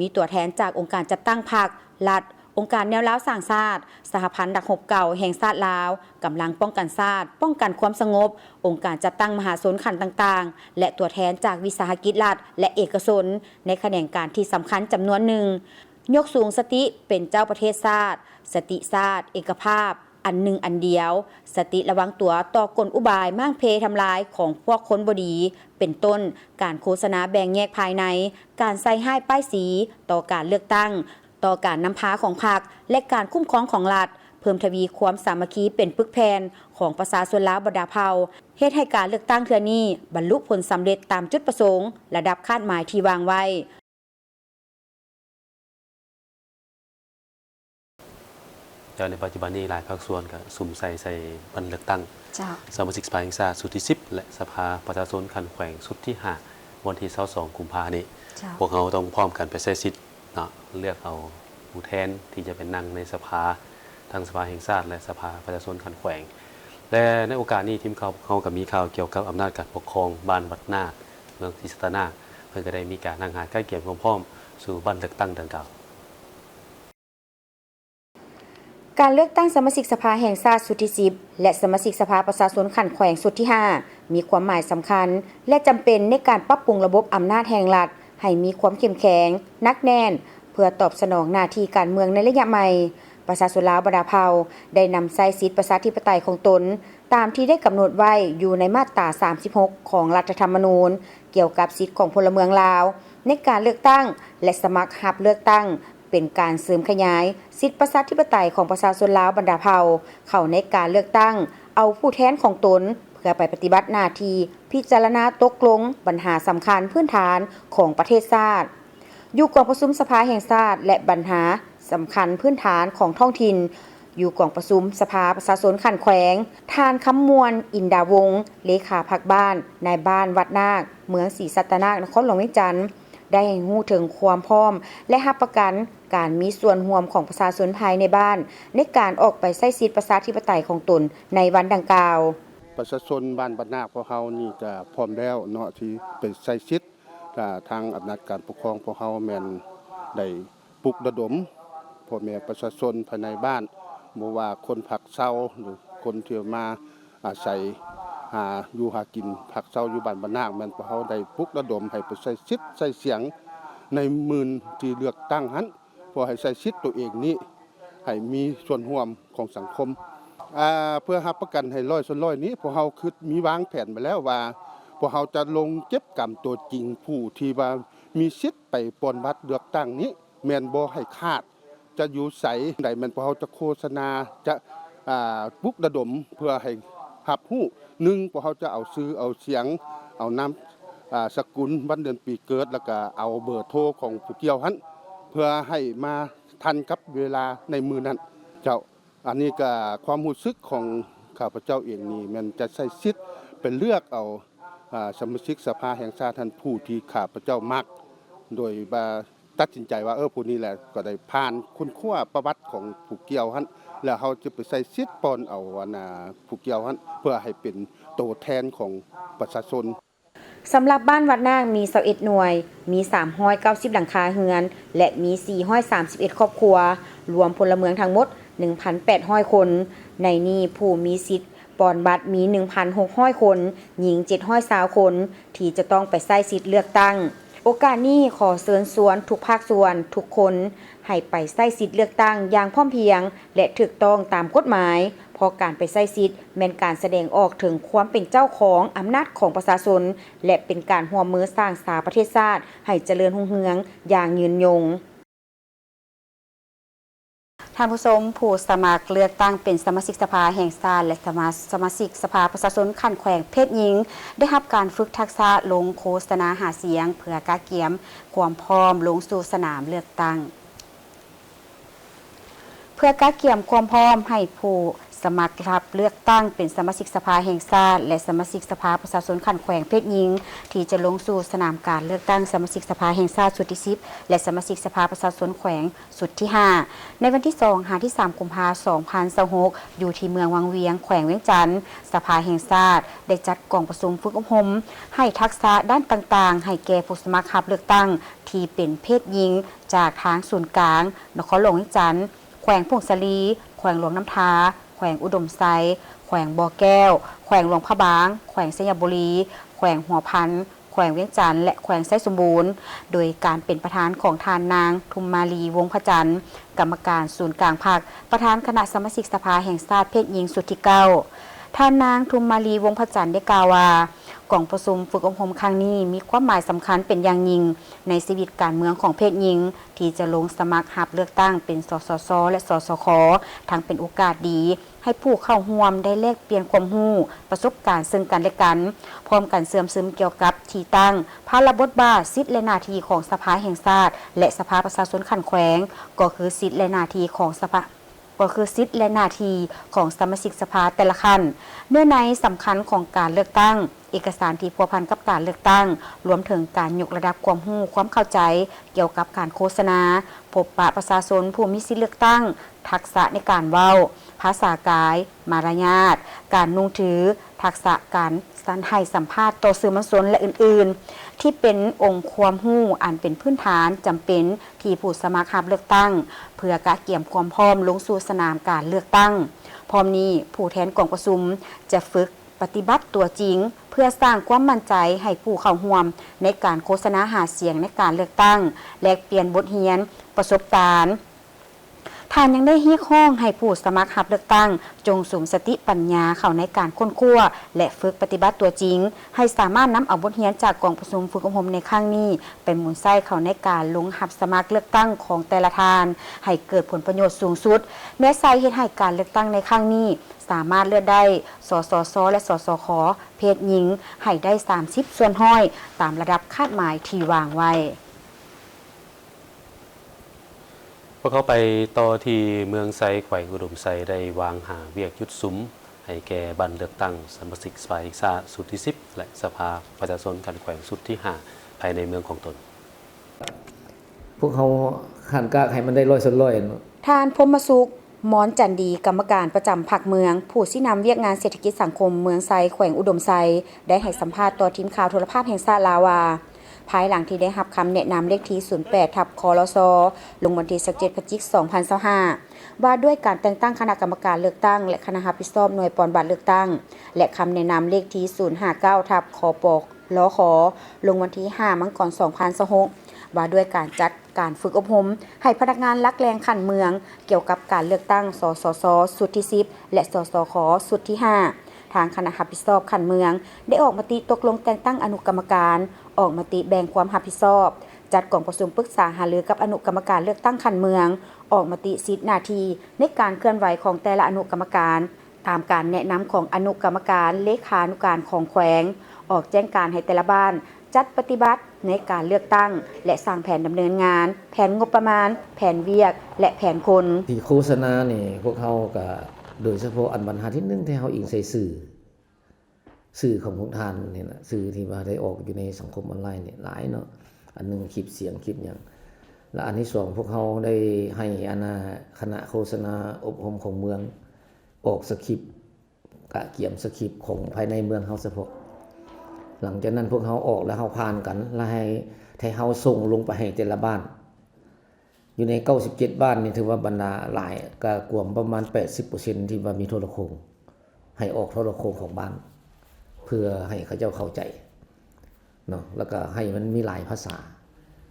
มีตัวแทนจากองค์การจัดตั้งพรรครัฐองค์การแนวร้าวสร้างชาติสหพันธ์ดักหบเก่าแห่งชาติลาวกำลังป้องกันชาติป้องกันความสงบองค์การจัดตั้งมหาชนขันต่างๆและตัวแทนจากวิสาหกิจรัฐและเอกชนในแขนงการที่สำคัญจำนวนหนึ่งยกสูงสติเป็นเจ้าประเทศชาติสติชาติเอกภาพอันหนึ่งอันเดียวสติระวังตัวต่อกลอุบายมั่งเพทำลายของพวกคนบดีเป็นต้นการโฆษณาแบ่งแยกภายในการใส่ให้ป้ายสีต่อการเลือกตั้งต่อการนำพาของพรรคและการคุ้มครองของรัฐเพิ่มทวีความสามัคคีเป็นปึกแผ่นของประชาชนลาวบรรดาเผ่าเฮ็ดให้การเลือกตั้งเทื่อนี้บรรลุผลสำเร็จตามจุดประสงค์ระดับคาดหมายที่วางไว้แต่ในปัจจุบันนี้หลายภาคส่วนก็สุ่มใส่บัตรเลือกตั้งสมาชิกสภาแห่งชาติสุดที่10และสภาประชาชนขันแขวงสุดที่5วันที่22กุมภาพันธ์นี้พวกเราต้องพร้อมกันไปใช้สิทธิ์เลือกเอาผู้แทนที่จะเป็นนั่งในสภาทั้งสภาแห่งชาติและสภาประชาชนขันแขวงและในโอกาสนี้ทีมเขาก็มีข่าวเกี่ยวกับอำนาจการปกครองบ้านวัดนาคเมืองทิสตนาเพื่อก็ได้มีการนั่งหาใกล้เกี่ยวพร้อมสู่บัตรเลือกตั้งดังกล่าวการเลือกตั้งสมาชิกสภาแห่งชาติสุดที่10และสมาชิกสภาประชาชนขันแขวงสุดที่5มีความหมายสำคัญและจำเป็นในการปรับปรุงระบบอำนาจแห่งรัฐให้มีความเข้มแข็งหนักแน่นเพื่อตอบสนองหน้าที่การเมืองในระยะใหม่ประชาชนลาวบรรดาเผ่าได้นำใช้สิทธิประชาธิปไตยของตนตามที่ได้กำหนดไว้อยู่ในมาตรา36ของรัฐธรรมนูญเกี่ยวกับสิทธิของพลเมืองลาวในการเลือกตั้งและสมัครรับเลือกตั้งเป็นการเสริมขยายสิทธิประชาธิปไตยของประชาชนลาวบรรดาเผ่าเข้าในการเลือกตั้งเอาผู้แทนของตนเพื่อไปปฏิบัติหน้าที่พิจารณาตกลงปัญหาสำคัญพื้นฐานของประเทศชาติอยู่กองประชุมสภาแห่งชาติและปัญหาสำคัญพื้นฐานของท้องถิ่นอยู่กองประชุมสภาประชาชนขันแขวงทานคำมวลอินดาวงศ์เลขาพรรคบ้านนายบ้านวัดนาคเมืองศรีสัตนานครหลวงเวียงจันทน์ได้รู้ถึงความพร้อมและรับประกันการมีส่วนร่วมของประชาชนภายในบ้านในการออกไปใช้สิทธิประชาธิปไตยของตนในวันดังกล่าวประชาชนบ้านบ้านนาคพวกเฮานี่ก็พร้อมแล้วเนาะที่ไปใช้สิทธิ์ทางอำนาจการปกครองพวกเฮาแม่นได้ปลุกระดมพ่อแม่ประชาชนภายในบ้านบ่ว่าคนพักเช่าหรือคนที่มาอาศัยอยู่หากินพักเช่าอยู่บ้านบ้านนาคแม่นพวกเฮาได้ปลุกระดมให้ไปใช้สิทธิ์ใช้เสียงในมื้อที่เลือกตั้งหั้นเพื่อให้ใช้สิทธิ์ตัวเองนี้ให้มีส่วนร่วมของสังคมเพื่อรับประกันให้100%นี้พวกเฮาคือมีวางแผนมาแล้วว่าพวกเฮาจะลงเก็บกรรมตัวจริงผู้ที่ว่ามีสิทธิ์ไปปนบัตรเลือกตั้งนี้แม่นบ่ให้คาดจะอยู่ไสใดแม่นพวกเฮาจะโฆษณาจะปลุกระดมเพื่อให้รับรู้1พวกเฮาจะเอาชื่อเอาเสียงเอานามสกุลวันเดือนปีเกิดแล้วก็เอาเบอร์โทรของผู้เกี่ยวหั้นเพื่อให้มาทันกับเวลาในมื้อนั้นเจ้าอันนี้ก็ความรู้สึกของข้าพเจ้าเองนี่มันจะใช้สิทธิ์เป็นเลือกเอาสมาชิกสภาแห่งชาติท่านผู้ที่ข้าพเจ้ามักโดยว่า ตัดสินใจว่าผู้นี้แหละก็ได้ผ่านคุณขั้วประวัติของผู้เกี่ยวหั่นแล้วเขาจะไปใส่สิทธิ์ปอนเอาผู้เกี่ยวหั่นเพื่อให้เป็นตัวแทนของประชาชนสำหรับบ้านวัดนางมี21หน่วย มี390หลังคาเรือน และมี431ครอบครัว รวมพลเมืองทั้งหมด 1,800 คน ในนี้ผู้มีสิทธิ์ปอนบัตรมี 1,600 คนหญิง720 คน ที่จะต้องไปใช้สิทธิ์เลือกตั้ง โอกาสนี้ขอเชิญชวนทุกภาคส่วนทุกคนให้ไปใช้สิทธิ์เลือกตั้งอย่างพร้อมเพรียง และถูกต้องตามกฎหมายเพราะการไปใช้สิทธิ์แม่นการแสดงออกถึงความเป็นเจ้าของอำนาจของประชาชนและเป็นการร่วมมือสร้างสาประเทศชาติให้เจริญรุ่งเรืองอย่างยืนยงท่านผู้ชมผู้สมัครเลือกตั้งเป็นสมาชิกสภาแห่งชาติและสมาชิกสภาประชาชนขั้นแขวงเพศหญิงได้รับการฝึกทักษะลงโฆษณาหาเสียงเพื่อกาเกียมความพร้อมลงสู่สนามเลือกตั้งเพื่อกาเกียมความพร้อมให้ผู้สมัครรับเลือกตั้งเป็นสมาชิกสภาแห่งชาติและสมาชิกสภาประชาชนขั้นแขวงเพศหญิงที่จะลงสู่สนามการเลือกตั้งสมาชิกสภาแห่งชาติสุดที่10และสมาชิกสภาประชาชนแขวงสุดที่5ในวันที่2 ถึง 3 กุมภาพันธ์ 2026อยู่ที่เมืองวังเวียงแขวงเวียงจันทน์สภาแห่งชาติได้จัดกองประชุมฝึกอบรมให้ทักษะด้านต่างๆให้แก่ผู้สมัครรับเลือกตั้งที่เป็นเพศหญิงจากทางศูนย์กลางนครหลวงเวียงจันทน์แขวงพงศลีแขวงหลวงน้ำทาแขวงอุดมไซแขวงบ่อแก้วแขวงหลวงพระบางแขวงสยบุรีแขวงหัวพันแขวงเวียงจันทน์และแขวงไซสมบูรณ์โดยการเป็นประธานของทานนางทุมมาลีวงศ์พระจันทร์กรรมการศูนย์กลางภาคประธานคณะสมาชิกสภาแห่งชาติเพศหญิงสุดที่9ท่านนางทุมมาลีวงศ์พระจันทร์ได้กล่าวว่ากองประชุมฝึกอบรมครั้งนี้มีความหมายสำคัญเป็นอย่างยิ่งในชีวิตการเมืองของเพศหญิงที่จะลงสมัครรับเลือกตั้งเป็นสสสและสสคทั้งเป็นโอกาสดีให้ผู้เข้าร่วมได้แลกเปลี่ยนความรู้ประสบการณ์ซึ่งกันและกันพร้อมกันเสื่อมซึมเกี่ยวกับที่ตั้งภาระบทบาทสิทธิและหน้าที่ของสภาแห่งชาติและสภาประชาชนขั้นแขวงก็คือสิทธิและหน้าที่ของสภาสิทธิและหน้าที่ของสมาชิกสภาแต่ละขั้นเนื้อในสำคัญของการเลือกตั้งเอกสารที่พัวพันกับการเลือกตั้งรวมถึงการยกระดับความรู้ความเข้าใจเกี่ยวกับการโฆษณาพบปะประชาชนผู้มีสิทธิเลือกตั้งทักษะในการเว้าภาษากายมารยาทการนุ่งถือทักษะการให้สัมภาษณ์ต่อสื่อมวลชนและอื่นๆที่เป็นองค์ความรู้อันเป็นพื้นฐานจำเป็นที่ผู้สมัครรับเลือกตั้งเพื่อกะเกี่ยมความพร้อมลงสู่สนามการเลือกตั้งพร้อมนี้ผู้แทนกองประชุมจะฝึกปฏิบัติตัวจริงเพื่อสร้างความมั่นใจให้ผู้เข้าร่วมในการโฆษณาหาเสียงในการเลือกตั้งแลกเปลี่ยนบทเรียนประสบการณ์ท่านยังได้เรียกร้องให้ผู้สมัครรับเลือกตั้งจงสุมสติปัญญาเข้าในการค้นคว้าและฝึกปฏิบัติตัวจริงให้สามารถนำเอาบทเรียนจากกองประชุมฝึกอบรมในครั้งนี้เป็นหมุนไส้เข้าในการลงรับสมัครเลือกตั้งของแต่ละท่านให้เกิดผลประโยชน์สูงสุดและใส่เฮ็ดให้การเลือกตั้งในครั้งนี้สามารถเลือกได้สสสและสสคเพศหญิงให้ได้30ส่วนห้อยตามระดับคาดหมายที่วางไว้พวกเขาไปต่อที่เมืองไซแขวงอุดมไซได้วางหาเวียกยุดซุ้มให้แก่บันเลือกตั้งสมาชิกสภาแห่งชาติสุดที่10และสภาประชาชนขั้นแขวงสุดที่5ภายในเมืองของตนพวกเขาขันกากให้มันได้100%ท่านพรหมสุขมอนจันดีกรรมการประจำภาคเมืองผู้ชี้นำเวียกงานเศรษฐกิจสังคมเมืองไซแขวงอุดมไซได้ให้สัมภาษณ์ต่อทีมข่าวโทรภาพแห่งชาติลาวาภายหลังที่ได้รับคำแนะนำเลขที่08/คลสลงวันที่17 พฤศจิกายน 2025ว่าด้วยการแต่งตั้งคณะกรรมการเลือกตั้งและคณะรับผิดชอบหน่วยปอนบัตรเลือกตั้งและคำแนะนำเลขที่059/คปลขลงวันที่5 มังกร 2026ว่าด้วยการจัดการฝึกอบรมให้พนักงานลักแรงขันเมืองเกี่ยวกับการเลือกตั้งสสสสุดที่10และสสคสุดที่5ทางคณะรับผิดชอบขันเมืองได้ออกมติตกลงแต่งตั้งอนุกรรมการออกมติแบ่งความรับผิดชอบจัดกองประชุมปรึกษาหารือกับอนุกรรมการเลือกตั้งขันเมืองออกมติสิทธิหน้าที่ในการเคลื่อนไหวของแต่ละอนุกรรมการตามการแนะนำของอนุกรรมการเลขานุการของแขวงออกแจ้งการให้แต่ละบ้านจัดปฏิบัติในการเลือกตั้งและสร้างแผนดำเนินงานแผนงบประมาณแผนเวียกและแผนคนที่โฆษณานี่พวกเขาก็โดยเฉพาะอันบรรทัดที่1ที่เฮาอิงใส่สื่อของพวกท่านนี่นะสื่อที่ว่าได้ออกอยู่ในสังคมออนไลน์นี่หลายเนาะอันนึงคลิปเสียงคลิปหยัง และอันที่2พวกเขาได้ให้คณะโฆษณาอบรมของเมืองออกสคริปต์กะเกี่ยมสคริปต์ของภายในเมืองเฮาเฉพาะหลังจากนั้นพวกเขาออกแล้วเฮาผ่านกันแล้วให้เฮาส่งลงไปให้แต่ละบ้านอยู่ใน97บ้านนี่ถือว่าบรรดาหลายก็กวมประมาณ 80% ที่ว่ามีโทรโข่งให้ออกโทรโข่งของบ้านเพื่อให้เขาเจ้าเข้าใจเนาะแล้วก็ให้มันมีหลายภาษา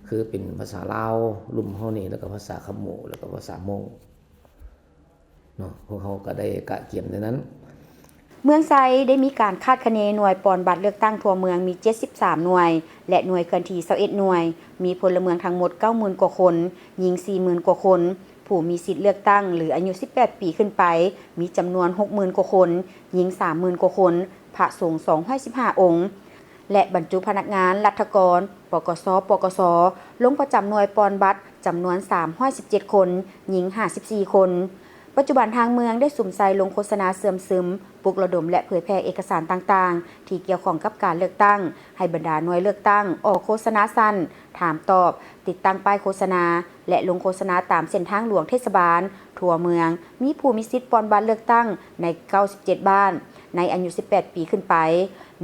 คือเป็นภาษาลาวลุ่มเฮานี่แล้วก็ภาษาขะหมู่แล้วก็ภาษามงเนาะพวกเขาก็ได้กะเกี่ยมในนั้นเมืองไซได้มีการคาดคะเนหน่วยปอนบัตรเลือกตั้งทั่วเมืองมี73หน่วยและหน่วยเคลื่อนที่21หน่วยมีพลเมืองทั้งหมด 90,000 กว่าคนหญิง 40,000 กว่าคนผู้มีสิทธิ์เลือกตั้งหรืออายุ18ปีขึ้นไปมีจำนวน 60,000 กว่าคนหญิง 30,000 กว่าคนพระสงฆ์215องค์และบรรจุพนักงานรัฐกรปกส.ปกส.ลงประจำหน่วยปอนบัตรจำนวน317คนหญิง54คนปัจจุบันทางเมืองได้สุ่มใส่ลงโฆษณาเสื่อมซึมปลุกระดมและเผยแพร่เอกสารต่างๆที่เกี่ยวข้องกับการเลือกตั้งให้บรรดาหน่วยเลือกตั้งออกโฆษณาสั้นถามตอบติดตั้งป้ายโฆษณาและลงโฆษณาตามเส้นทางหลวงเทศบาลทั่วเมืองมีผู้มีสิทธิ์ปอนบัตรเลือกตั้งใน97บ้านในอายุ18ปีขึ้นไป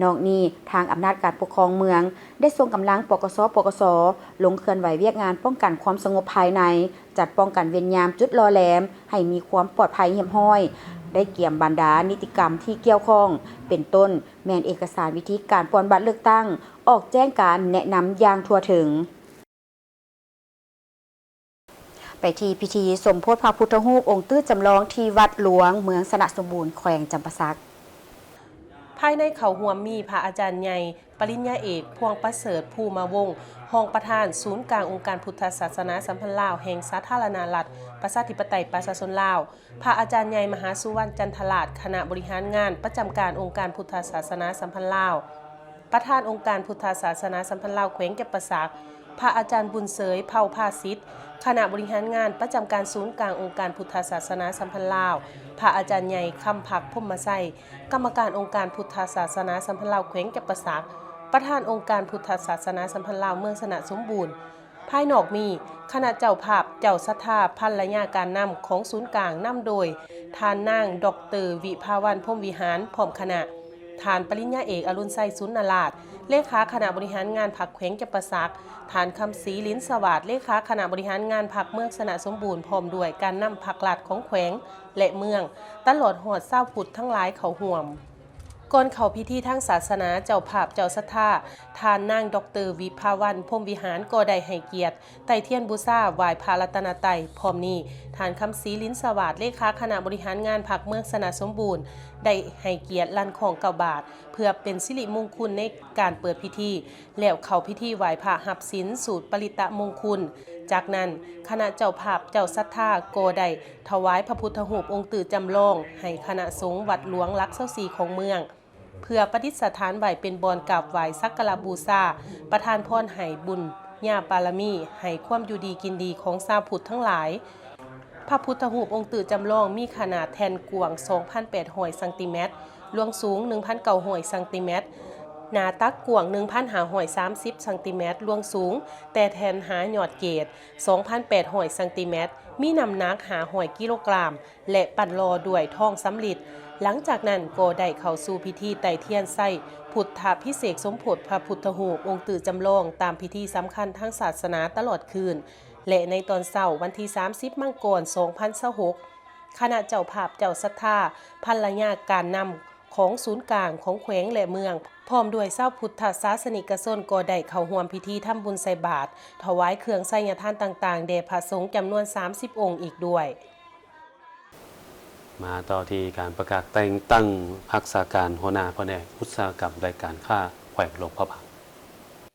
นอกนี้ทางอำนาจการปกครองเมืองได้ส่งกำลังปกส.ปกส.ลงเคลื่อนไหวเวียกงานป้องกันความสงบภายในจัดป้องกันเวรยามจุดรอแหลมให้มีความปลอดภัยเรียบร้อยได้เกี่ยมบรรดานิติกรรมที่เกี่ยวข้องเป็นต้นแม่นเอกสารวิธีการปอนบัตรเลือกตั้งออกแจ้งการแนะนำอย่างทั่วถึงไปที่พิธีสมโภชพระพุทธรูปองค์ตื้อจำลองที่วัดหลวงเมืองสนะสมบูรณ์แขวงจำปาสักภายในเขาห่วมมีพระอาจารย์ใหญ่ปริญญาเอกพวงประเสริฐภูมาวงศ์รองประธานศูนย์กลางองค์การพุทธศาสนาสัมพันธ์ลาวแห่งสาธารณรัฐประชาธิปไตยประชาชนลาวพระอาจารย์ใหญ่มหาสุวรรณจันทราชคณะบริหารงานประจำการองค์การพุทธศาสนาสัมพันธ์ลาวประธานองค์การพุทธศาสนาสัมพันธ์ลาวแขวงจำปาสักพระอาจารย์บุญเสยเผ่าภาสิทธิ์คณะบริหารงานประจำการศูนย์กลางองค์การพุทธศาสนาสัมพันธ์ลาวพระอาจารย์ใหญ่คำผักพรหมไสยกรรมการองค์การพุทธศาสนาสัมพันธ์ลาวแขวงจำปาสักประธานองค์การพุทธศาสนาสัมพันธ์ลาวเมืองสนะสมบูรณ์ภายนอกมีคณะเจ้าภาพเจ้าศรัทธาภรรยาการนำของศูนย์กลางนำโดยทานนางดร.วิภาวันพรหมวิหารพร้อมคณะทานปริญญาเอกอรุณไสยสุนนราชเลขาคณะบริหารงานพรรคแขวงจำปาสักฐานคำศรีลิ้นสวัสดิ์เลขาคณะบริหารงานพรรคเมืองสนะสมบูรณ์พร้อมด้วยการนำพรรคหลักของแขวงและเมืองตลอดหอดเศร้าพุทธทั้งหลายเขาห่วมก่อนเข้าพิธีทางศาสนาเจ้าภาพเจ้าศรัทธาทานนางดร.วิภาวันพรหมวิหารก็ได้ให้เกียรติไต่เทียนบูชาไหว้พระรัตนตรัยพร้อมนี้ทานคำศรีลิ้นสวัสดิ์เลขาคณะบริหารงานพรรคเมืองสนะสมบูรณ์ได้ให้เกียรติลั่นของ9 บาทเพื่อเป็นสิริมงคลในการเปิดพิธีแล้วเข้าพิธีไหว้พระหับศีลสูตรปริตะมงคลจากนั้นคณะเจ้าภาพเจ้าศรัทธาก็ได้ถวายพระพุทธรูปองค์ตื้อจำลองให้คณะสงฆ์วัดหลวงหลัก24ของเมืองเพื่อประดิษฐานไว้เป็นบอนกราบไหว้สักการะบูชาประทานพรให้บุญญาบารมีให้ความอยู่ดีกินดีของชาวพุทธทั้งหลายพระพุทธรูปองค์ตื้อจำลองมีขนาดแทนกว้าง 2,800 ซนลวงสูง 1,900 ซนหน้าตักกว้าง 1,530 ซนลวงสูงแต่แทนหาหยอดเกต 2,800 ซนมีน้ำหนัก500 กิโลกรัมและปั้นรอด้วยทองสำริดหลังจากนั้นก็ได้เข้าสู่พิธีไต่เทียนไส้พุทธาภิเษกสมโภชพระพุทธรูปองค์ตื้อจำลองตามพิธีสำคัญทางศาสนาตลอดคืนและในตอนเช้าวันที่30 มังกร 2026คณะเจ้าภาพเจ้าศรัทธาภรรยาการนำของศูนย์กลางของแขวงและเมืองพร้อมด้วยชาวพุทธศาสนิกชนก็ได้เข้าร่วมพิธีทำบุญใส่บาตรถวายเครื่องไสยทานต่างๆแด่พระสงฆ์จำนวน30 องค์อีกด้วยมาต่อที่การประกาศแต่งตั้งรักษาการหัวหน้าแผนกอุตสาหกรรมและการค้าแขวงหลวงพระบาง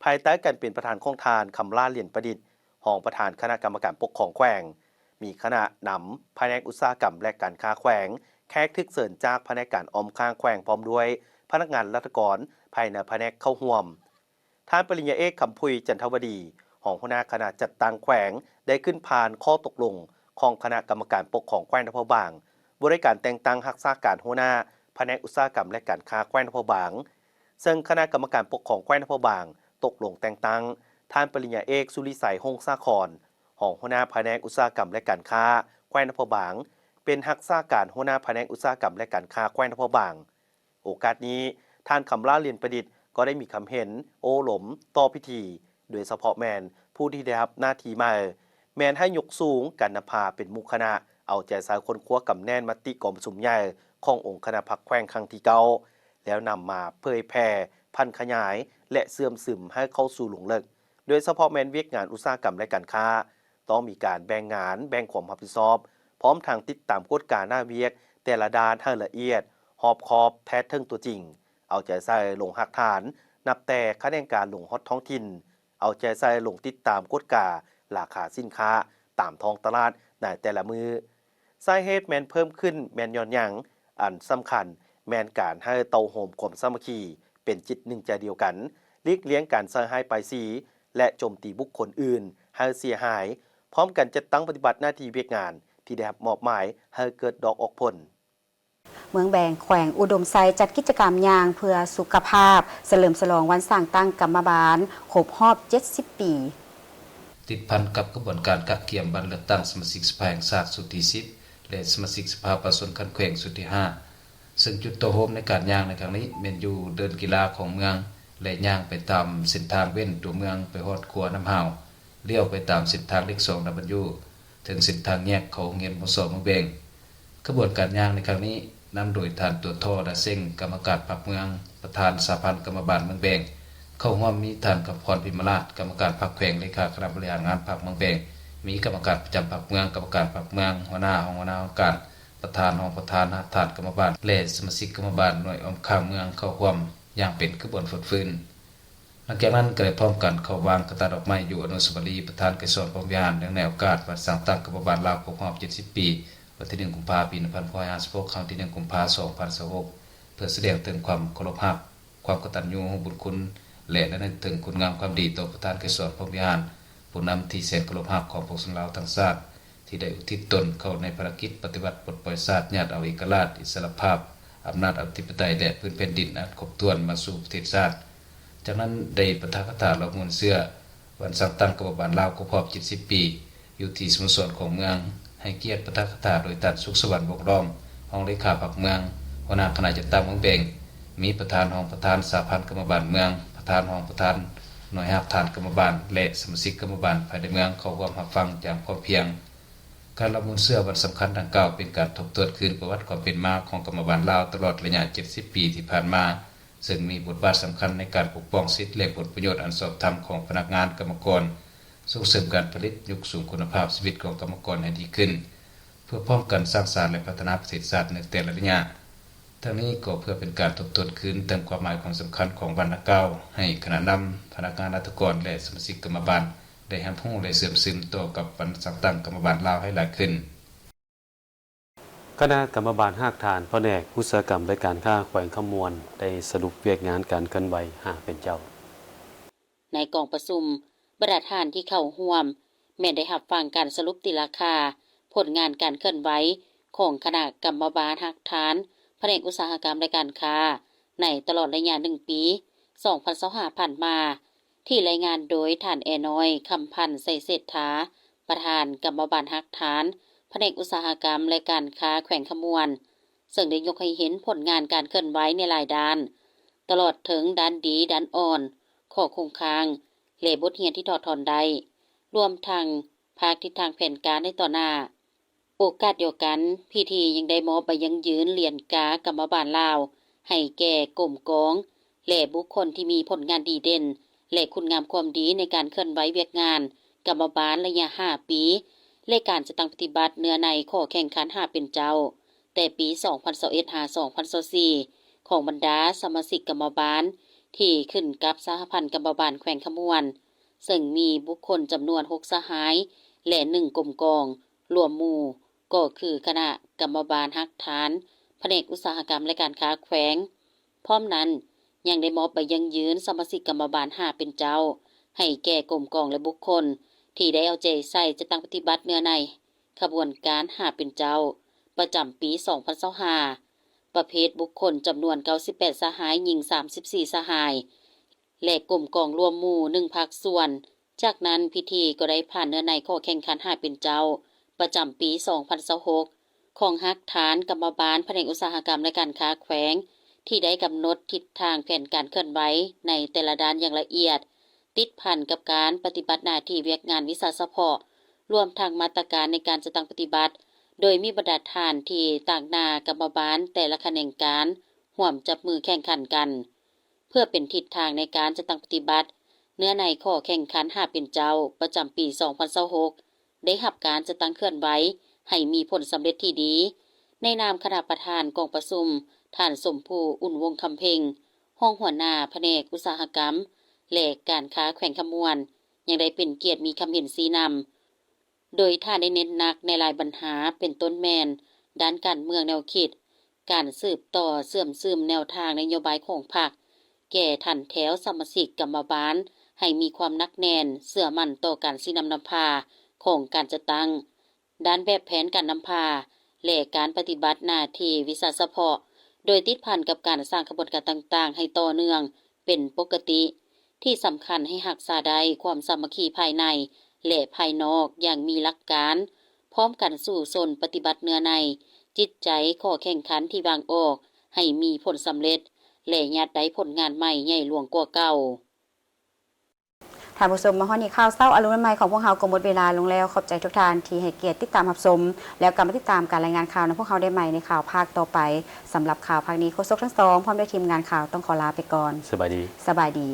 ภายใต้การเป็นประธานโครงทานคำล่าเหรียญประดิษฐ์รองประธานคณะกรรมการปกครองแขวงมีคณะนำแผนกอุตสาหกรรมและการค้าแขวงแขกทึกเสริญจากแผนกการออมค้างแขวงพร้อมด้วยพนักงานราชการภายในแผนกเข้าร่วมท่านปริญญาเอกคำพุยจันทวดีรองหัวหน้าคณะจัดตั้งแขวงได้ขึ้นผ่านข้อตกลงของคณะกรรมการปกครองแขวงนครบางบริการแต่งตั้งรักษาการหัวหน้าแผนกอุตสาหกรรมและการค้าแขวงนครบางซึ่งคณะกรรมการปกครองแขวงนครบางตกลงแต่งตั้งท่านปริญญาเอกสุริไสยหงสาคร หองหัวหน้าแผนกอุตสาหกรรมและการค้าแขวงนครบางเป็นรักษาการหัวหน้าแผนกอุตสาหกรรมและการค้าแขวงนครบางโอกาสนี้ท่านคำล่าเรียนประดิษฐ์ก็ได้มีคำเห็นโอหลมต่อพิธีโดยเฉพาะแมนผู้ที่ได้รับหน้าที่มาแมนให้ยกสูงการนำพาเป็นมุขคณะเอาใจใส่คนคว้ากำแน่นมติกองประชุมใหญ่ขององค์คณะพรรคแขวงครั้งที่เก้าแล้วนำมาเผยแพร่พันขยายและเสื่อมซึมให้เข้าสู่หลงเลิกโดยเฉพาะแมนเวียกงานอุตสาหกรรมและการค้าต้องมีการแบ่งงานแบ่งความรับผิดชอบพร้อมทางติดตามกฎการหน้าเวียกแต่ละด้านให้ละเอียดหอบคอบแท้ถึงตัวจริงเอาใจใส่ลงหักฐานนับแต่คะแนนการลงฮอตท้องถิ่นเอาใจใส่ลงติดตามกฎการาคาสินค้าตามท้องตลาดในแต่ละมือสาเหตุแมนเพิ่มขึ้นแมนย้อนหยังอันสำคัญแมนการให้เตาโฮมความสามัคคีเป็นจิตหนึ่งใจเดียวกันหลีกเลี่ยงการใส่ให้ไปสีและโจมตีบุคคลอื่นให้เสียหายพร้อมกันจัดตั้งปฏิบัติหน้าที่เวียกงานที่ได้รับมอบหมายให้เกิดดอกออกผลเมืองแบงแขวงอุดมไซจัดกิจกรรมยางเพื่อสุขภาพเฉลิมฉลองวันสร้างตั้งกรรมบาลครบรอบ70 ปีติดพันกับกระบวนการกักเกี่ยมบัตรเลือกตั้งสมาชิกสภาแห่งชาติสุดที่10และสมาชิกสภาประชาชนคันแขวงสุดที่5ซึ่งจุดตัวโฮมในการย่างในครั้งนี้เป็นอยู่เดินกีฬาของเมืองและย่างไปตามเส้นทางเว้นตัวเมืองไปฮอดขัวน้ำหาวเลี้ยวไปตามเส้นทางเล็ก2Wถึงเส้นทางแยกเขาเงียนมสเมืองเบงกระบวนการย่างในครั้งนี้นำโดยท่านตัวท่อดาเซ็งกรรมการพรรคเมืองประธานสหพันธ์กรรมบาลเมืองเบงเข้าร่วมมีท่านกับพรพิมราชกรรมการพรรคแขวงเลขาคณะบริหารงานพรรคเมืองเบงมีกรรมการประจำพรรคเมืองกรรมการพรรคเมืองหัวหน้าห้องการประธานห้องประธานท่านกรรมบาลและสมาชิกกรรมบาลหน่วยอมข้างเมืองเข้าร่วมอย่างเป็นกระบวนการฟื้นหลังจากนั้นก็ได้พร้อมกันเข้าวางกระตาดอกไม้อยู่อนุสาวรีย์ประธานกสรพรหมวิหารเนื่องในโอกาสวันสร้างตั้งกรรมบาลลาวครบรอบ70 ปีวันที่1 กุมภาพันธ์ ปี2556ครั้งที่1 กุมภาพันธ์ 2026เพื่อแสดงถึงความเคารพรักความกตัญญูบุญคุณและระลึกถึงคุณงามความดีต่อประธานกสรพรหมวิหารผู้นำที่แสนเคารพรักของพวกชนลาวทั้งชาติที่ได้อุทิศตนเข้าในภารกิจปฏิบัติปลดปล่อยชาติญาติเอาเอกราชอิสรภาพอำนาจอธิปไตยและพื้นแผ่นดินอันครบถ้วนมาสู่ประเทศชาติจากนั้นได้ปะทะคาถาละมวลเสื้อวันสร้างตั้งกรรมบาลลาวครบรอบ70 ปีอยู่ที่สโมสรของเมืองให้เกียรติปะทะคาถาโดยท่านสุขสวรรค์บกล้อมห้องเลขาพรรคเมืองหัวหน้าคณะจัดตั้งเมืองเบงมีประธานห้องประธานสหพันธ์กรรมบาลเมืองประธานห้องประธานหน่วยหักฐานกรรมบาลและสมาชิกกรรมบาลภายในเมืองเข้าร่วมรับฟังอย่างพร้อมเพรียงการละมุนเสื้อวันสำคัญดังกล่าวเป็นการทบทวนคืนประวัติความเป็นมาของกรรมบาลลาวตลอดระยะ70 ปีที่ผ่านมาซึ่งมีบทบาทสำคัญในการปกป้องสิทธิและผลประโยชน์อันชอบธรรมของพนักงานกรรมกรส่งเสริมการผลิตยกสูงคุณภาพชีวิตของกรรมกรให้ดีขึ้นเพื่อป้องกันสร้างสรรค์และพัฒนาประเทศชาติในแต่ละระยะทั้งนี้ก็เพื่อเป็นการทบทวนคืนเติมความหมายของสำคัญของวันละก้าวให้คณะนำพนักงานราชการและสมาชิกกรรมบาลได้รับรู้และเสื่อมซึมต่อกับวันสร้างตั้งกรรมบาลลาวให้หลายขึ้นคณะกรรมบาลภาคฐานแผนกอุตสาหกรรมและการค้าแขวงขมวนได้สรุปเวียกงานการเคลื่อนไหวเป็นเจ้าในกองประชุมประธานที่เข้าร่วมแม้ได้รับฟังการสรุปติราคาผลงานการเคลื่อนไหวของคณะกรรมบาลภาคฐานแผนกอุตสาหกรรมและการค้าในตลอดระยะ1 ปี2025ผ่านมาที่รายงานโดยท่านแอน้อยคำพันธ์ไสเศรษฐาประธานกรรมบาลภาคฐานแผนกอุตสาหกรรมและการค้าแขวงขมวนซึ่งได้ยกให้เห็นผลงานการเคลื่อนไหวในหลายด้านตลอดถึงด้านดีด้านอ่อนข้อคงค้างและบทเรียนที่ถอดถอนได้รวมทั้งภาคทิศทางแผนการในต่อหน้าโอกาสเดียวกันพิธียังได้มอบใบยังยืนเหรียญกากรรมบาลลาวให้แก่กลุ่มกองและบุคคลที่มีผลงานดีเด่นและคุณงามความดีในการเคลื่อนไหวเวียกงานกรรมบาลระยะ5 ปีและการจะตั้งปฏิบัติเนื้อในข้อแข่งขันเป็นเจ้าแต่ปี2021-2024ของบรรดาสมาชิกกรรมบาลที่ขึ้นกับสหพันธ์กรรมบาลแขวงขมวนซึ่งมีบุคคลจำนวน6สหายและ1กลุ่มกองรวมหมู่ก็คือคณะกรรมบาลภาคฐานแผนกอุตสาหกรรมและการค้าแขวงพร้อมนั้นยังได้มอบใบยังยืนสมาชิกกรรมบาลเป็นเจ้าให้แก่กลุ่มกองและบุคคลที่ได้เอาใจใส่จะตั้งปฏิบัติเนื้อในขบวนการเป็นเจ้าประจำปี2025ประเภทบุคคลจำนวน98สหายหญิง34สหายและกลุ่มกองรวมหมู่1ภาคส่วน จากนั้นพิธีก็ได้ผ่านเนื้อในข้อแข่งขันหาเป็นเจ้าประจำปี 2026 ของฮักฐานกรรมบาลแผนกอุตสาหกรรมและการค้าแขวงที่ได้กำหนดทิศทางแผนการเคลื่อนไหวในแต่ละด้านอย่างละเอียดติดพันกับการปฏิบัติหน้าที่เวียกงานวิสาเฉพาะรวมทั้งมาตรการในการจัดตั้งปฏิบัติโดยมีบรรทัดฐานที่ต่างหน้ากรรมบาลแต่ละแขนงการร่วมจับมือแข่งขันกันเพื่อเป็นทิศทางในการจัดตั้งปฏิบัติเนื้อในข้อแข่งขันหาเป็นเจ้าประจำปี 2026 ได้รับการจัดตั้งเคลื่อนไหวให้มีผลสำเร็จที่ดีในนามคณะประธานกองประชุมท่านสมภูอุ่นวงคำเพ็งห้องหัวหน้าแผนกอุตสาหกรรมและการค้าแขวงขมวนยังได้เป็นเกียรติมีคำเห็นชี้นำโดยท่านได้เน้นหนักในหลายปัญหาเป็นต้นแมนด้านการเมืองแนวคิดการสืบต่อเสื่อมซึมแนวทางนโยบายของพรรคแก่ทันแถวสมาชิกกรรมบาลให้มีความนักแน่นเสื่อมั่นต่อการสินำพาของการจัดตั้งด้านแบบแผนการนำพาและการปฏิบัติหน้าที่วิสาเฉพาะโดยติดพันกับการสร้างกระบวนการต่างๆให้ต่อเนื่องเป็นปกติที่สำคัญให้รักษาได้ความสามัคคีภายในและภายนอกอย่างมีหลักการพร้อมกันสู่สนปฏิบัติเนื้อในจิตใจข้อแข่งขันที่วางออกให้มีผลสำเร็จและยัดได้ผลงานใหม่ใหญ่หลวงกว่าเก่าท่านผู้ชมมาฮอดนี้ข่าวเช้าอรุณใหม่ของพวกเราก็หมดเวลาลงแล้วขอบใจทุกท่านที่ให้เกียรติติดตามรับชมแล้วกลับมาติดตามการรายงานข่าวของพวกเราได้ใหม่ในข่าวภาคต่อไปสำหรับข่าวภาคนี้โฆษกทั้งสองพร้อมด้วยทีมงานข่าวต้องขอลาไปก่อนสบายดี